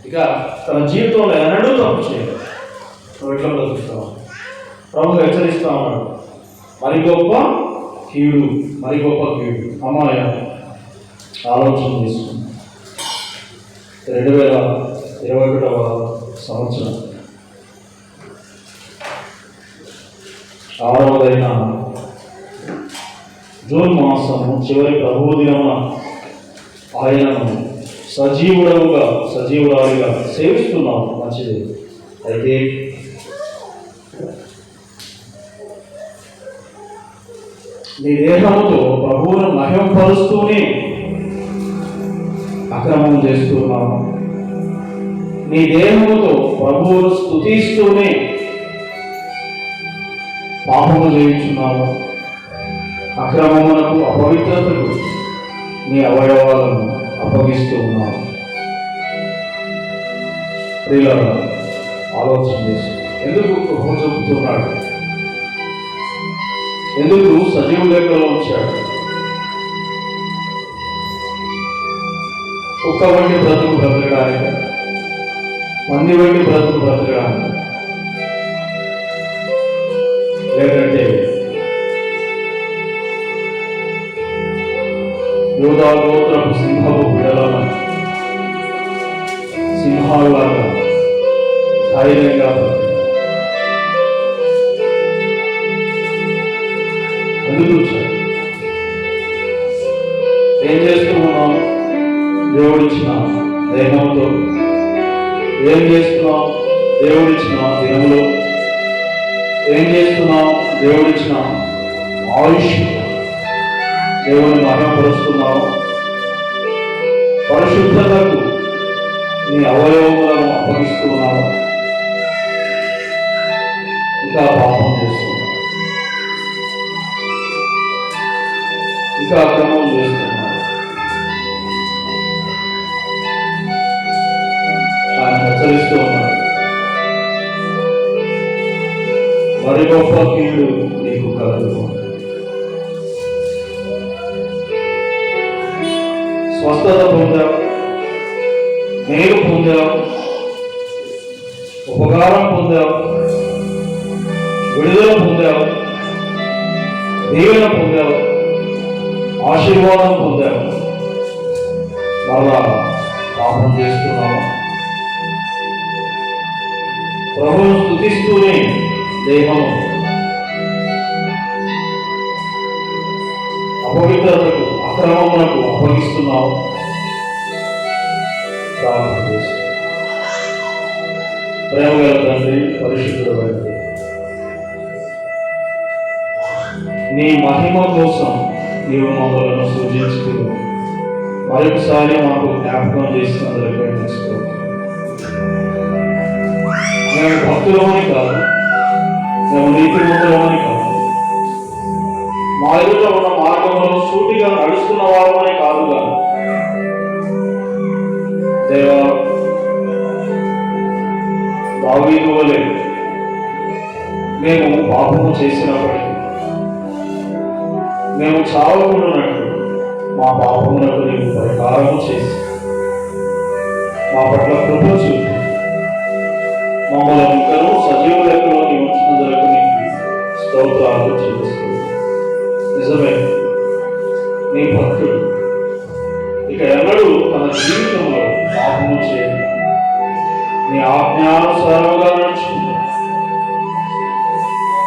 ఇక తన జీవితంలో ఎన్నడూ తప్పు చేయలేదు. నువ్వు ఎట్లా బ్రతుకుతావు? ప్రభు హెచ్చరిస్తా ఉన్నాడు, మరి గొప్ప కీడు. అమ్మాయ ఆలోచన తీసుకుంది. 2021వ సంవత్సరం 6వదైన జూన్ మాసము చివరి ప్రభువు దినమున ఆయనను సజీవురాలిగా సేవిస్తున్నాము. మంచిది. అయితే నీ దేహముతో ప్రభువును మహిమపరుస్తూనే అక్రమం చేస్తున్నాము. నీ దేహముతో ప్రభువును స్తుతిస్తూనే పాపము చేయించున్నాము. అక్రమమునకు, అపవిత్రతకు నీ అవయవాలను అప్పగిస్తూ ఉన్నాము. ప్రియులారా, ఆలోచన చేసి ఎందుకు ప్రభు చెబుతున్నాడు? ఎందుకు సజీవ లేఖలో ఉంచాడు? కుక్క వంటి బ్రతుకు బ్రతకడానికి, పంది వంటి బ్రతుకు బ్రతకడానికి, లేదంటే యూదా గోత్రపు సింహపు బిడలను సింహాలులాగా ధైర్యంగా ఎందుకు వచ్చాడు? ఏం చేస్తూ ఉన్నాం? దేవుడిచ్చిన దేహంతో ఏం చేస్తున్నాం? దేవుడిచ్చిన దినములో ఏం చేస్తున్నాం? దేవుడిచ్చిన ఆయుష్ దేవుని మహిమపరుస్తున్నాము. పరిశుద్ధతకు నీ అవయవములను అప్పగిస్తున్నాము. ఇంకా పాపం చేస్తున్నాం, ఇంకా అక్రమం చేస్తున్నాం. ఆయన హెచ్చరిస్తూ ఉన్నాడు, మరి గొప్ప కీడు నీకు కలుగు. స్వస్థత పొందాం, మేలు పొందాం, ఉపకారం పొందాం, విడుదల పొందాం, దీవెన పొందాం, ఆశీర్వాదం పొందాం. మరలా పాపం చేస్తున్నాము. ప్రభువును స్తుతిస్తూనే దేహము అపవిత్రతకు, అక్రమములకు అప్పగిస్తున్నావు. ప్రార్థన చేసి, ప్రేమగల తండ్రి, పరిశుద్ధుడు, నీ మహిమ కోసం నీవు మమ్మలను సూచించుతూ మరొకసారి మాకు జ్ఞాపకం చేసినందుకే తీసుకో. మేము భక్తులమని కాదు, మేము నీతిమంతులమని కాదు, మా ఎదుట ఉన్న మార్గంలో సూటిగా నడుస్తున్న వారమని కాదుగా దేవా, దావీదు వలె మేము పాపము చేసినప్పటికీ మేము చావకుండానట్లు మా పాపములకు నీవు పరిహారము చేసి మా పట్ల కృప చూపి మమ్మల్ని ఇంకనూ సజీవ లెక్కలో ఉంచినందుకు నీకు స్తోత్రాలు చెల్లిస్తుంది. నిజమే, నీ భక్తుడు ఇక ఎన్నడూ తన జీవితంలో పాపము చేయదు, నీ ఆజ్ఞానుసారముగా నడుచుకుంటాడు,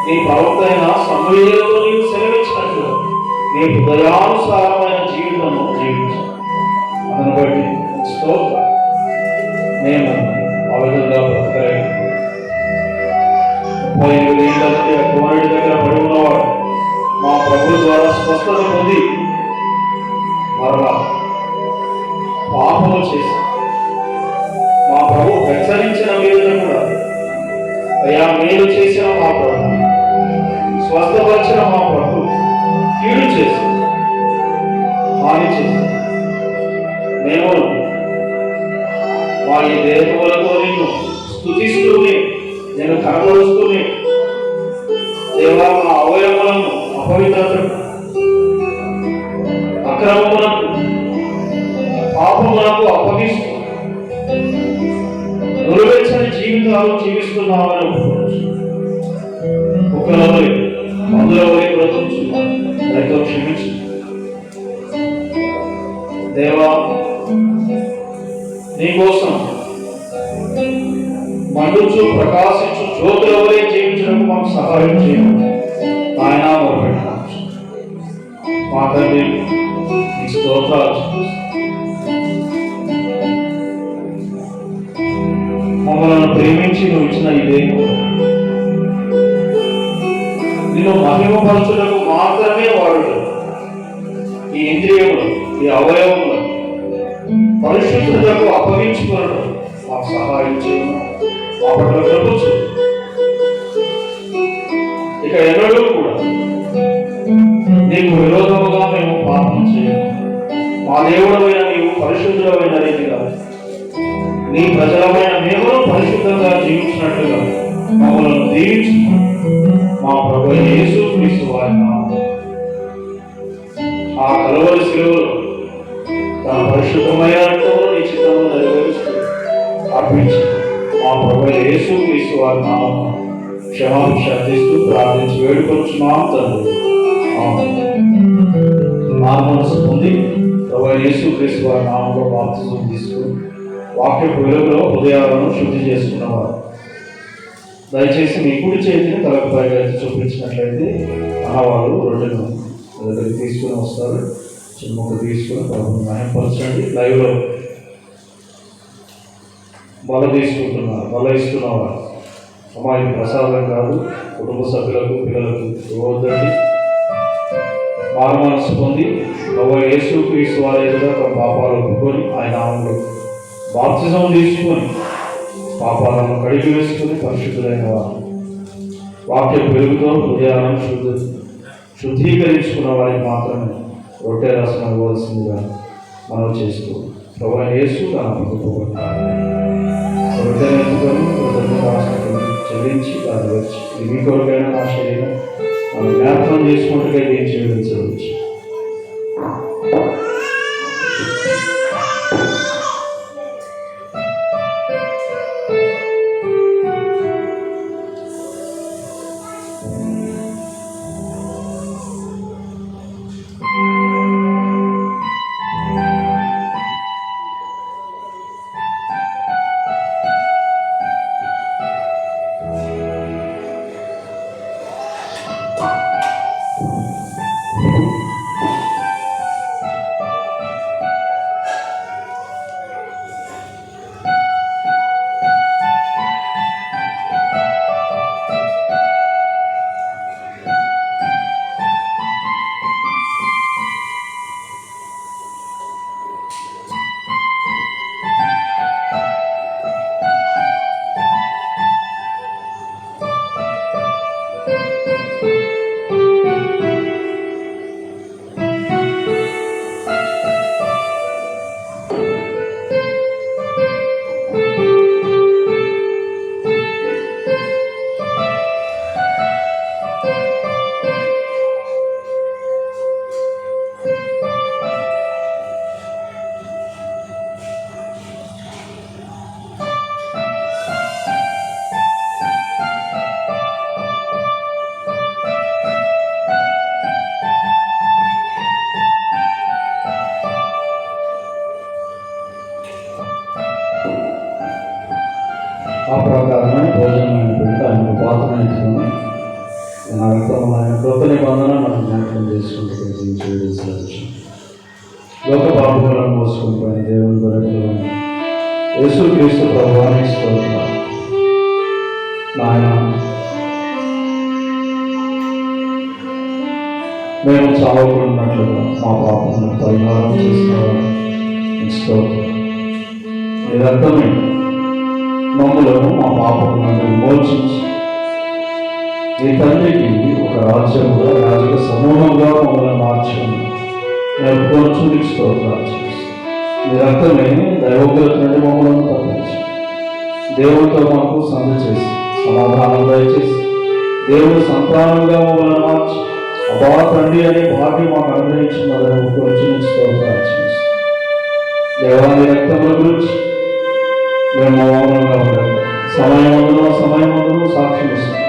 నీ నీ ప్రవక్త అయిన సమూయేలుతో నీవు సెలవిచ్చినట్లు నీ హృదయానుసారమైన జీవితము జీవించాలి. అందును బట్టి స్తోత్రం. నేను ఆ విధంగా బ్రతకలేను. 38 ఏళ్ళకి ఆ కుమారుడి దగ్గర పడి ఉన్నవాడు మా ప్రభు ద్వారా స్వస్థత పొంది మరలా పాపము చేసి మా ప్రభు హెచ్చరించిన మీద కూడా అయ్యా మేలు చేసిన మా ప్రభు, స్వస్థపరిచిన మా ప్రభు కీడు చేసి హాని చేసి మేము వారి దేహములతో నిన్ను స్తుతిస్తూనే నేను కనబరుస్తూనే దేవా మా అవయవములను అపవిత్రతకు అక్రమములకు పాపములకు అప్పగిస్తూ నురువెచ్చని జీవితాలు జీవిస్తున్నామని కుక్కల వలె మందుల వలె బ్రతుకుతున్నాం. దయతో క్షమించు దేవా. నీకోసం మండుచు ప్రకాశించు జ్యోతుల వలె జీవించడానికి మాకు సహాయం చేయండి. ఆయన మొదలుపెట్టాం మా తండ్రి, నీకు స్తోత్రాలు. మమ్మల్ని ప్రేమించి నువ్వు ఇచ్చిన ఇదే నిన్ను మహిమపరచుటకు మాత్రమే వాడు ఈ ఇంద్రియములు, ఈ అవయవములు పరిశుద్ధతకు అప్పగించుకోవడం మాకు సహాయం చేయము. మా పట్ల కృపచు. ఇక ఎన్నడూ కూడా నీకు విరోధముగా మేము పాపం చేయము. మా దేవుడమైన నీవు పరిశుద్ధమైన రీతిగా నీ ప్రజలమైన మేము పరిశుద్ధంగా జీవించినట్లుగా మమ్మల్ని దీవించు. మా ప్రభువైన యేసుక్రీస్తు వారి నామములో ఆ కలువరి శిలువలో తన పరిశుద్ధమైన రక్తమును నీ చిత్తమును నెరవేరుస్తూ అర్పించి మా ప్రభువైన యేసుక్రీస్తు వారి నామములో క్షమాభిక్ష అర్థిస్తూ ప్రార్థించి వేడుకొచ్చున్నాం తండ్రి. మనసు పొంది ప్రభువైన యేసుక్రీస్తు వారి నామములో బాప్తిజం తీసుకుని వాక్యపు వెలుగులో హృదయాలను శుద్ధి చేసుకున్నవారు దయచేసి మీ కుడి చేతిని తలకు పైగా చూపించినట్లయితే అన్నవాళ్ళు రొట్టెను దగ్గరికి తీసుకుని వస్తారు. చిన్నముక్క తీసుకుని ప్రభువుని మహిమపరచండి. లైవ్లో బల తీసుకుంటున్నారు. బల ఇస్తున్నవారు అమ్మాయి ప్రసాదం కాదు, కుటుంబ సభ్యులకు పిల్లలకు ఇవ్వద్దండి. మారు మనసు పొంది ప్రభువైన యేసుక్రీస్తు వారి ఎదుట తమ పాపాలు ఒప్పుకొని ఆయన నామములో బాప్తిజం తీసుకొని పాపాలను కడిగి వేసుకుని పరిశుద్ధులైన వారు వాక్య పెరుగుతో హృదయాలను శుద్ధీకరించుకున్న వారికి మాత్రమే రొట్టె రసం ఇవ్వాల్సిందిగా మనం చేస్తూ ప్రభువైన యేసు తన రొట్టెను ఎత్తుకొని చెల్లించి దాన్ని వచ్చి ఇది మీ కొరకైనా నా శరీరం మనం జ్ఞాపకం చేసుకుంటే ఏం చేయవచ్చు. నా రక్తం ఆయన కృత నిబంధన మనం జ్ఞాపకం చేసుకుంటూ లోక పాపములను మోసుకుని పోయిన దేవుని బరువులను యేసుక్రీస్తు ప్రభువాన్ని స్తోత్రం. నాయన, మేము చావకున్నట్లుగా మా పాపములను పరిహారం చేస్తున్నామని స్తోత్రం. నీ రక్తమే మమ్మలను మా పాపములను మోచించి నీ తండ్రికి ఒక రాజ్యముగా రాజకీయ సమూహంగా మమ్మల్ని మార్చుకుని మేము కొంచెం స్తోత్రాలు చేస్తాం. నీ రక్తమే దైవోగ్రత నుండి మమ్మల్ని తప్పించి దేవుడితో మాకు సంధి చేసి సమాధానం దయచేసి దేవుడు సంతానంగా మమ్మల్ని మార్చి అబ్బా తండ్రి అనే భాగ్యం మాకు అనుగ్రహించినదని కొంచెం స్తోత్రాలు చేస్తాం. దేవాని రక్తముల గురించి మేము మౌనంగా ఉండాలి. సమయమందును సాక్ష్యం ఇస్తాం.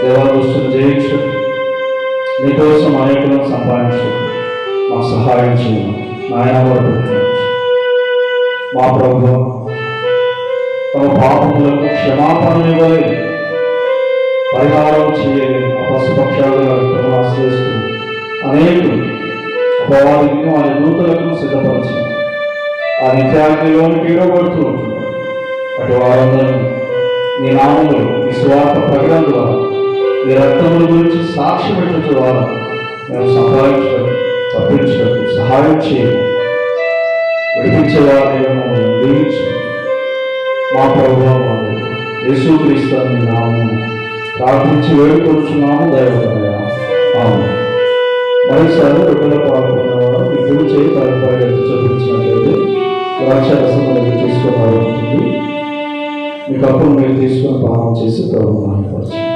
దేవాదృష్టిని జయించడం నీకోసం అనేకులను సంపాదించడం మాకు సహాయం చేయాలి. నాయన మా ప్రభు తమ పాపములకు క్షమాపణ ఇవ్వలేదు, పరిహారం చేయలేదు. ఆ పశుపక్షాలుగా ఆశ్రయిస్తూ అనేకులు అపవాదిని వారి దూతలకు సిద్ధపరిచి ఆ నిత్యాగ్నిలోని పీడబడుతూ ఉంటున్నారు. అటు వారందరూ నీ నామములు నీ స్వార్థ ప్రకటన ద్వారా నీ రక్తముల గురించి సాక్ష్యం పెట్టడం ద్వారా మేము సంపాదించడం తప్పించడం సహాయం చేయాలి. విడిపించేవారిని మమ్మల్ని దీవించు. మా ప్రభువా యేసుక్రీస్తు నీ నామమును ప్రార్థించి వేడుకొచ్చున్నాము దైవకరయ. అవును. మరోసారి రొట్టెల పాల్గొన్నవారు మీ గుడి చేయి తనపై చూపించినట్లయితే ద్రాక్షరసం అనేది తీసుకుని ఉంటుంది. మీకు అప్పుడు మీరు తీసుకుని పాలన చేసి ప్రభు మహిమపరచండి.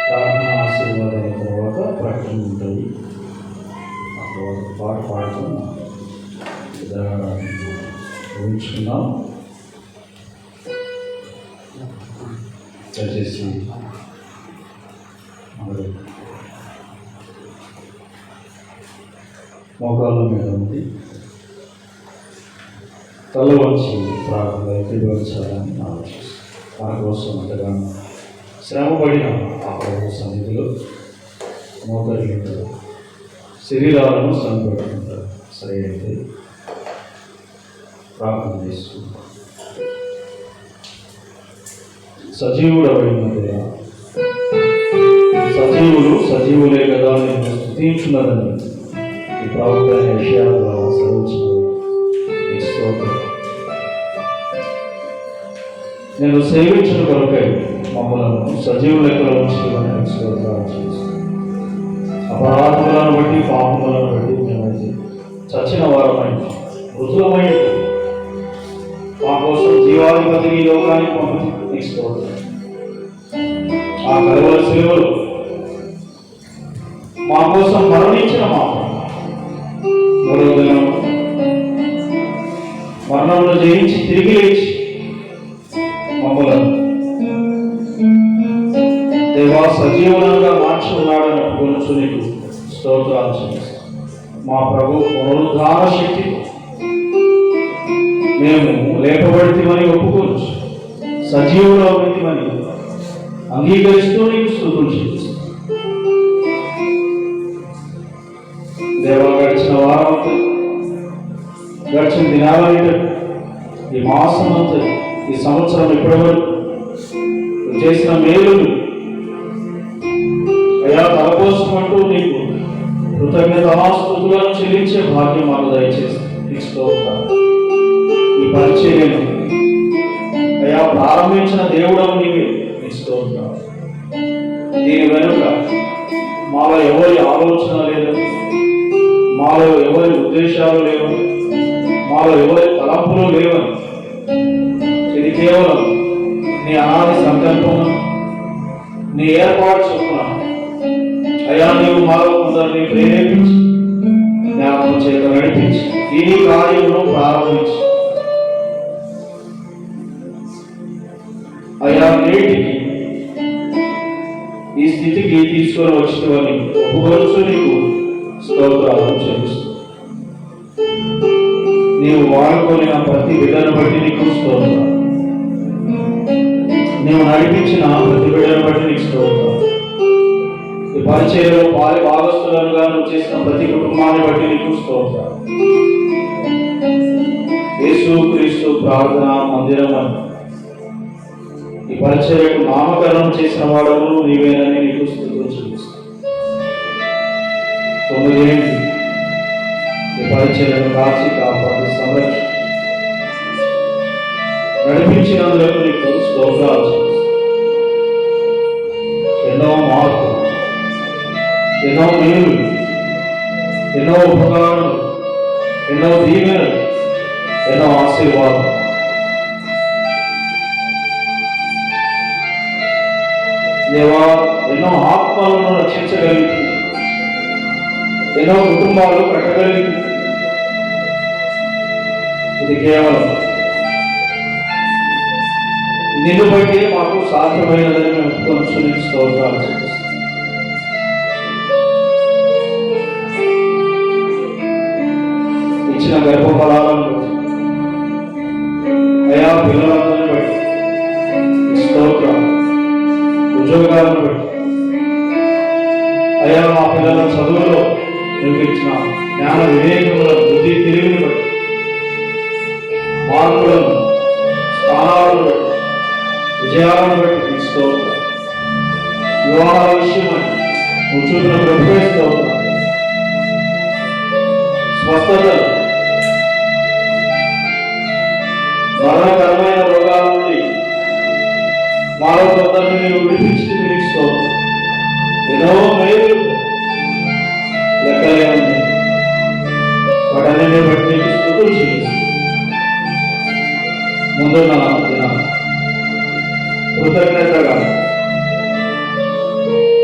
ప్రార్థన ఆశీర్వాదాల తర్వాత ప్రకటన ఉంటుంది. ఆ తర్వాత పాట పాడటం ఊహించుకున్నాం. దయచేసి మోకాళ్ళ మీద ఉంది తల వచ్చి ప్రార్థన ఎదుర్కొంచాలని ఆలోచిస్తాం. మన కోసం అంతగా శ్రమపడిన ఆ ప్రభు సన్నిధిలో మోకరిల్లుతారు, శరీరాలను శ్రమపెట్టుకుంటారు. సరే అయితే ప్రార్థన చేసుకుంటాం. సజీవుడైన సజీవులు సజీవులే కదా నేను స్తుతించున్నదని ఈ ప్రవక్త యెషయా ద్వారా సెలవిచ్చిన నేను సేవించిన కొరకై మమ్మలను సజీవుల లెక్కలో ఉంచుకోమని స్తోత్రాలు చేస్తాను. అపరాధములను బట్టి పాపములను బట్టి మేమైతే చచ్చిన వారమై మృతులమై మా కోసం జీవాధిపతి ఈ లోకానికి పంపించి స్తోత్రం. ఆ కలవల శిలువలో మా కోసం మరణించిన మా మూడో దినం మరణంలో జయించి తిరిగి లేచి మమ్మలను దేవా సజీవనంగా మార్చి ఉన్నాడని ఒప్పుకొనుచు నీకు స్తోత్రాలు చెల్లిస్తాం. మా ప్రభు పునరుద్ధార శక్తి మేము లేపబడితేమని ఒప్పుకోవచ్చు, సజీవులమని అంగీకరిస్తూ నీకు స్తుతులు చెల్లిస్తాం. దేవా గడిచిన వారం, గడిచిన దినాలంటే ఈ మాసం అంతా, ఈ సంవత్సరం ఇప్పటివరకు చేసిన మేలులు అయా తలపోసుకుంటూ నీకు కృతజ్ఞతాస్తుతులను చెల్లించే భాగ్యం మాకు దయచేసి ఈ పరిచర్యను అయా ప్రారంభించిన దేవుడవు నీవే స్తోత్రం. దీని వెనుక మాలో ఎవరి ఆలోచన లేదు, మాలో ఎవరి ఉద్దేశాలు లేవు, మాలో ఎవరి తలంపులు లేవని, ఇది కేవలం నీ అనాది సంకల్పము, నీ ఏర్పాటు చొప్పున అయ్యా నీవు మాలో కొందరిని ప్రేరేపించి జ్ఞాపకం చేత నడిపించి ఈ కార్యమును ప్రారంభించి అయ్యా నేటికి ఈ స్థితికి తీసుకొని వచ్చినవని ఒప్పుకొనుచు నీకు స్తోత్రాలు చెల్లిస్తూ నీవు వాడుకొని ప్రతి బిడ్డను బట్టి నీకు స్తోత్రాలు, నీవు నడిపించిన ప్రతి బిడ్డను బట్టి నీకు స్తోత్రాలు, ఈ పరిచయంలో పాలి భాగస్థులుగా నువ్వు చేసిన ప్రతి కుటుంబాన్ని బట్టి నీకు స్తోత్రాలు. యేసు క్రీస్తు ప్రార్థన మందిరం ఈ పరిచయకు నామకరణం చేసిన వాడను నీవేనని నీకు స్తుతులు చెల్లిస్తాను. 9 ఏళ్ళు ఈ పరిచయను కాచి కాపాడి సంరక్షణ నడిపించినందుకు నీకు స్తోత్రాలు చెల్లిస్తాను. ఎన్నో మార్పులు, ఎన్నో మేలు, ఎన్నో ఉపకారాలు, ఎన్నో దీవెనలు, ఎన్నో ఆశీర్వాదం దేవా, ఎన్నో ఆత్మలను రక్షించగలిగి, ఎన్నో కుటుంబాలు కట్టగలిగి, ఇది కేవలం నిన్ను బట్టి మాకు సాధ్యమైనదని మేము కొంచెం స్తోత్రాలు చేస్తాం. ఇచ్చిన గర్భఫలాలను బట్టి అయా పిల్లలందరినీ బట్టి స్తోత్రాలు, ఉద్యోగాలను బట్టి అయా మా పిల్లల చదువులో నువ్వు ఇచ్చిన జ్ఞాన వివేకముల బుద్ధి తెలివిని బట్టి మార్పులను, స్థానాలను బట్టి, విజయాలను బట్టి తీసుకోవాలి. వివాహాల విషయమై నువ్వు చూపిన ప్రభుత్వం స్వస్థతలు, మరణకరమైన రోగాల నుండి మాలో కొందరిని నేను విడిపించి తీసుకోవాలి. ఎన్నో మేలు లెక్కలేని వాటన్నిటిని బట్టి నీకు స్తుతులు చెల్లిస్తాను. ముందున్న దినాలు కృతజ్ఞతగా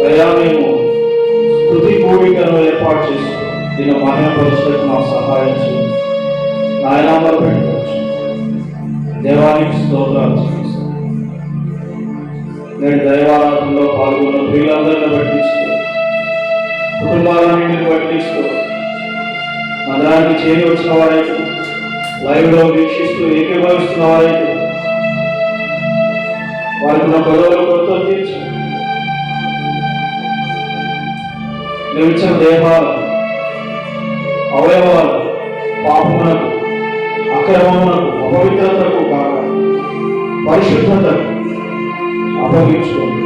అయ్యా మేము స్తుతి కూడికను ఏర్పాటు చేసుకుని దీన్ని మహిమపరచడానికి మాకు సహాయం చేయండి. నాయనామలు పెట్టుకోవచ్చు. దేవానికి స్తోత్రాలు చెల్లిస్తాం. నేడు దైవారాధనలో పాల్గొన్న ప్రియులందరినీ పట్టించుకో, కుటుంబాలన్నింటిని పట్టించుకో, మందిరానికి చేరి వచ్చిన వారైతే, లైవ్లో వీక్షిస్తూ ఏకీభవిస్తున్న వారైతే వారికి ఉన్న గొడవలు కొత్త తీర్చు. నువ్వు ఇచ్చిన దేహాలు, అవయవాలు పాపమునకు, అక్రమమునకు, అపవిత్రతకు కాక పరిశుద్ధతకు అప్పగించుకోండి.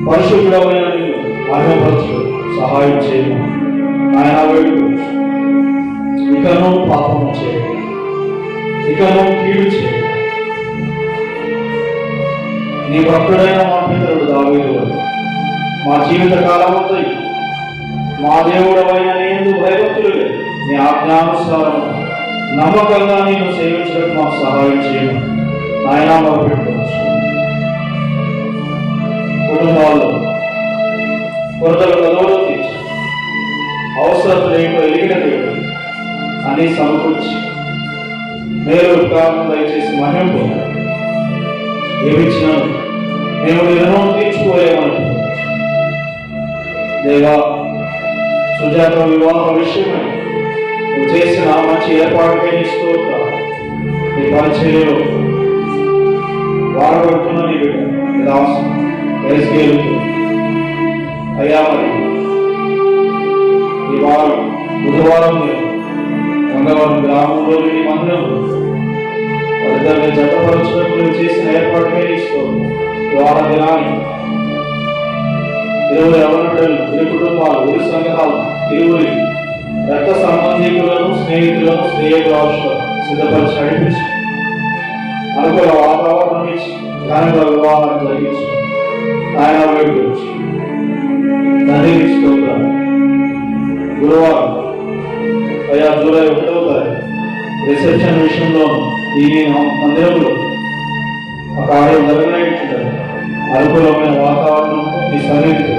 పరిశుద్ధమైన నిన్ను మహిమపరచు సహాయం చేయము. ఆయన వేడుకోవచ్చు. ఇకను పాపము చేయము, ఇకను కీడు చేయము. నీ భక్తుడైన మా పితరుడు దావీదు మా జీవిత కాలమంతా మా దేవుడవైన నేను భయభక్తులుగా నీ ఆజ్ఞానుసారం నమ్మకంగా నేను సేవించడానికి మాకు సహాయం చేయము. నాయనా మాకు పెట్టుకోవచ్చు. కుటుంబాల్లో కొరతలు కదవలు తీర్చు. అన్ని సమకూర్చి మేలు ఉపకారం దయచేసి మహిమ పొందారు. ఏమిచ్చినాను మేము నీ రుణం తీర్చుకోలేమని దేవా, సుజాత వివాహ విషయమై నువ్వు చేసిన మంచి ఏర్పాటుకై నీ స్తోత్రాలు. నీ పరిచర్యలో వాడబడుతున్న నీ బిడ్డ దాసు ఎస్కేలుతూ అయ్యా, మరి ఈ వారం బుధవారం గంగవరం గ్రామంలో నీ మందిరంలో వారిద్దరిని జతపరచడానికి నువ్వు చేసిన ఏర్పాటుకై నీ స్తోత్రం. వివాహ దినాన్ని ఇరువురు ఎవరు ఇరు కుటుంబాలు, ఇరు సంఘాలు, ఇరువురి రక్త సంబంధికులను, స్నేహితులను, శ్రేయభిలాషులను సిద్ధపరిచి నడిపించి అనుకూల వాతావరణం ఇచ్చి ఘనంగా వివాహాన్ని జరిగించి ఆయన వేడుకొచ్చి తండ్రి స్తోత్రాలు. గురువారం అయ్యా జూలై 1వ తారీఖు రిసెప్షన్ విషయంలో ఈ మందిరంలో ఆ కార్యం జరగలేకుంటారు. అనుకూలమైన వాతావరణంతో నీ సన్నిధితో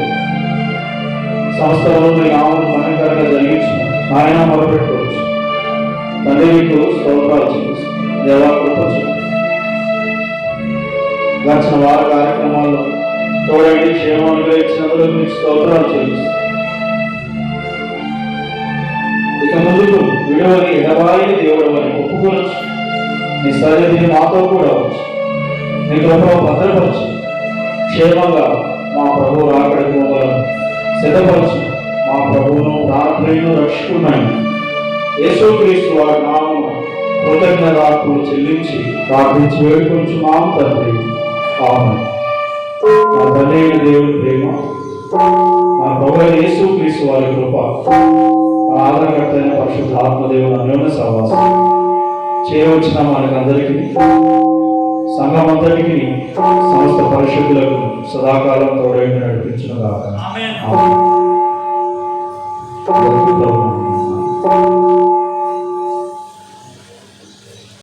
సంస్థలో నీ నామను మహిమకరంగా జరిగించు ఆయన మొదలుపెట్టుకోవచ్చు. తండ్రి నీకు స్తోత్రాలు చూపిస్తాను. దేవా కృపచ్చు గడిచిన వార కార్యక్రమాల్లో తోడైతే క్షేమం అనుగ్రహించినందుకు నీకు స్తోత్రాలు చూపిస్తాను. ఇక ముందుకు విడువని ఎడబాయిని దేవుడు అని ఒప్పుకోవచ్చు. నీ సన్నిధిని మాతో కూడా వచ్చు. నీ కృపలో భద్రపరచు. క్షేమంగా మా ప్రభువు రాకడికి మమ్మల్ని సిద్ధపరచు. మా ప్రభువును ప్రాణప్రియును రక్షకున్నాయి యేసుక్రీస్తు వారి నామమున కృతజ్ఞతార్పణలు చెల్లించి ప్రార్థించి వేడుకొంచున్నాము తండ్రి. ఆమేన్. మా తండ్రి అయిన దేవుని ప్రేమ, మా ప్రభువైన యేసుక్రీస్తు వారి కృప, మా ఆదరణకర్త అయిన పరిశుద్ధ ఆత్మదేవుని అన్యోన్య సహవాసం చేయవచ్చిన మనకందరికీ, సంఘమంతటికి, సమస్త పరిశుద్ధులకు సదాకాలం తోడైన నడిపించును గాక. ఆమేన్.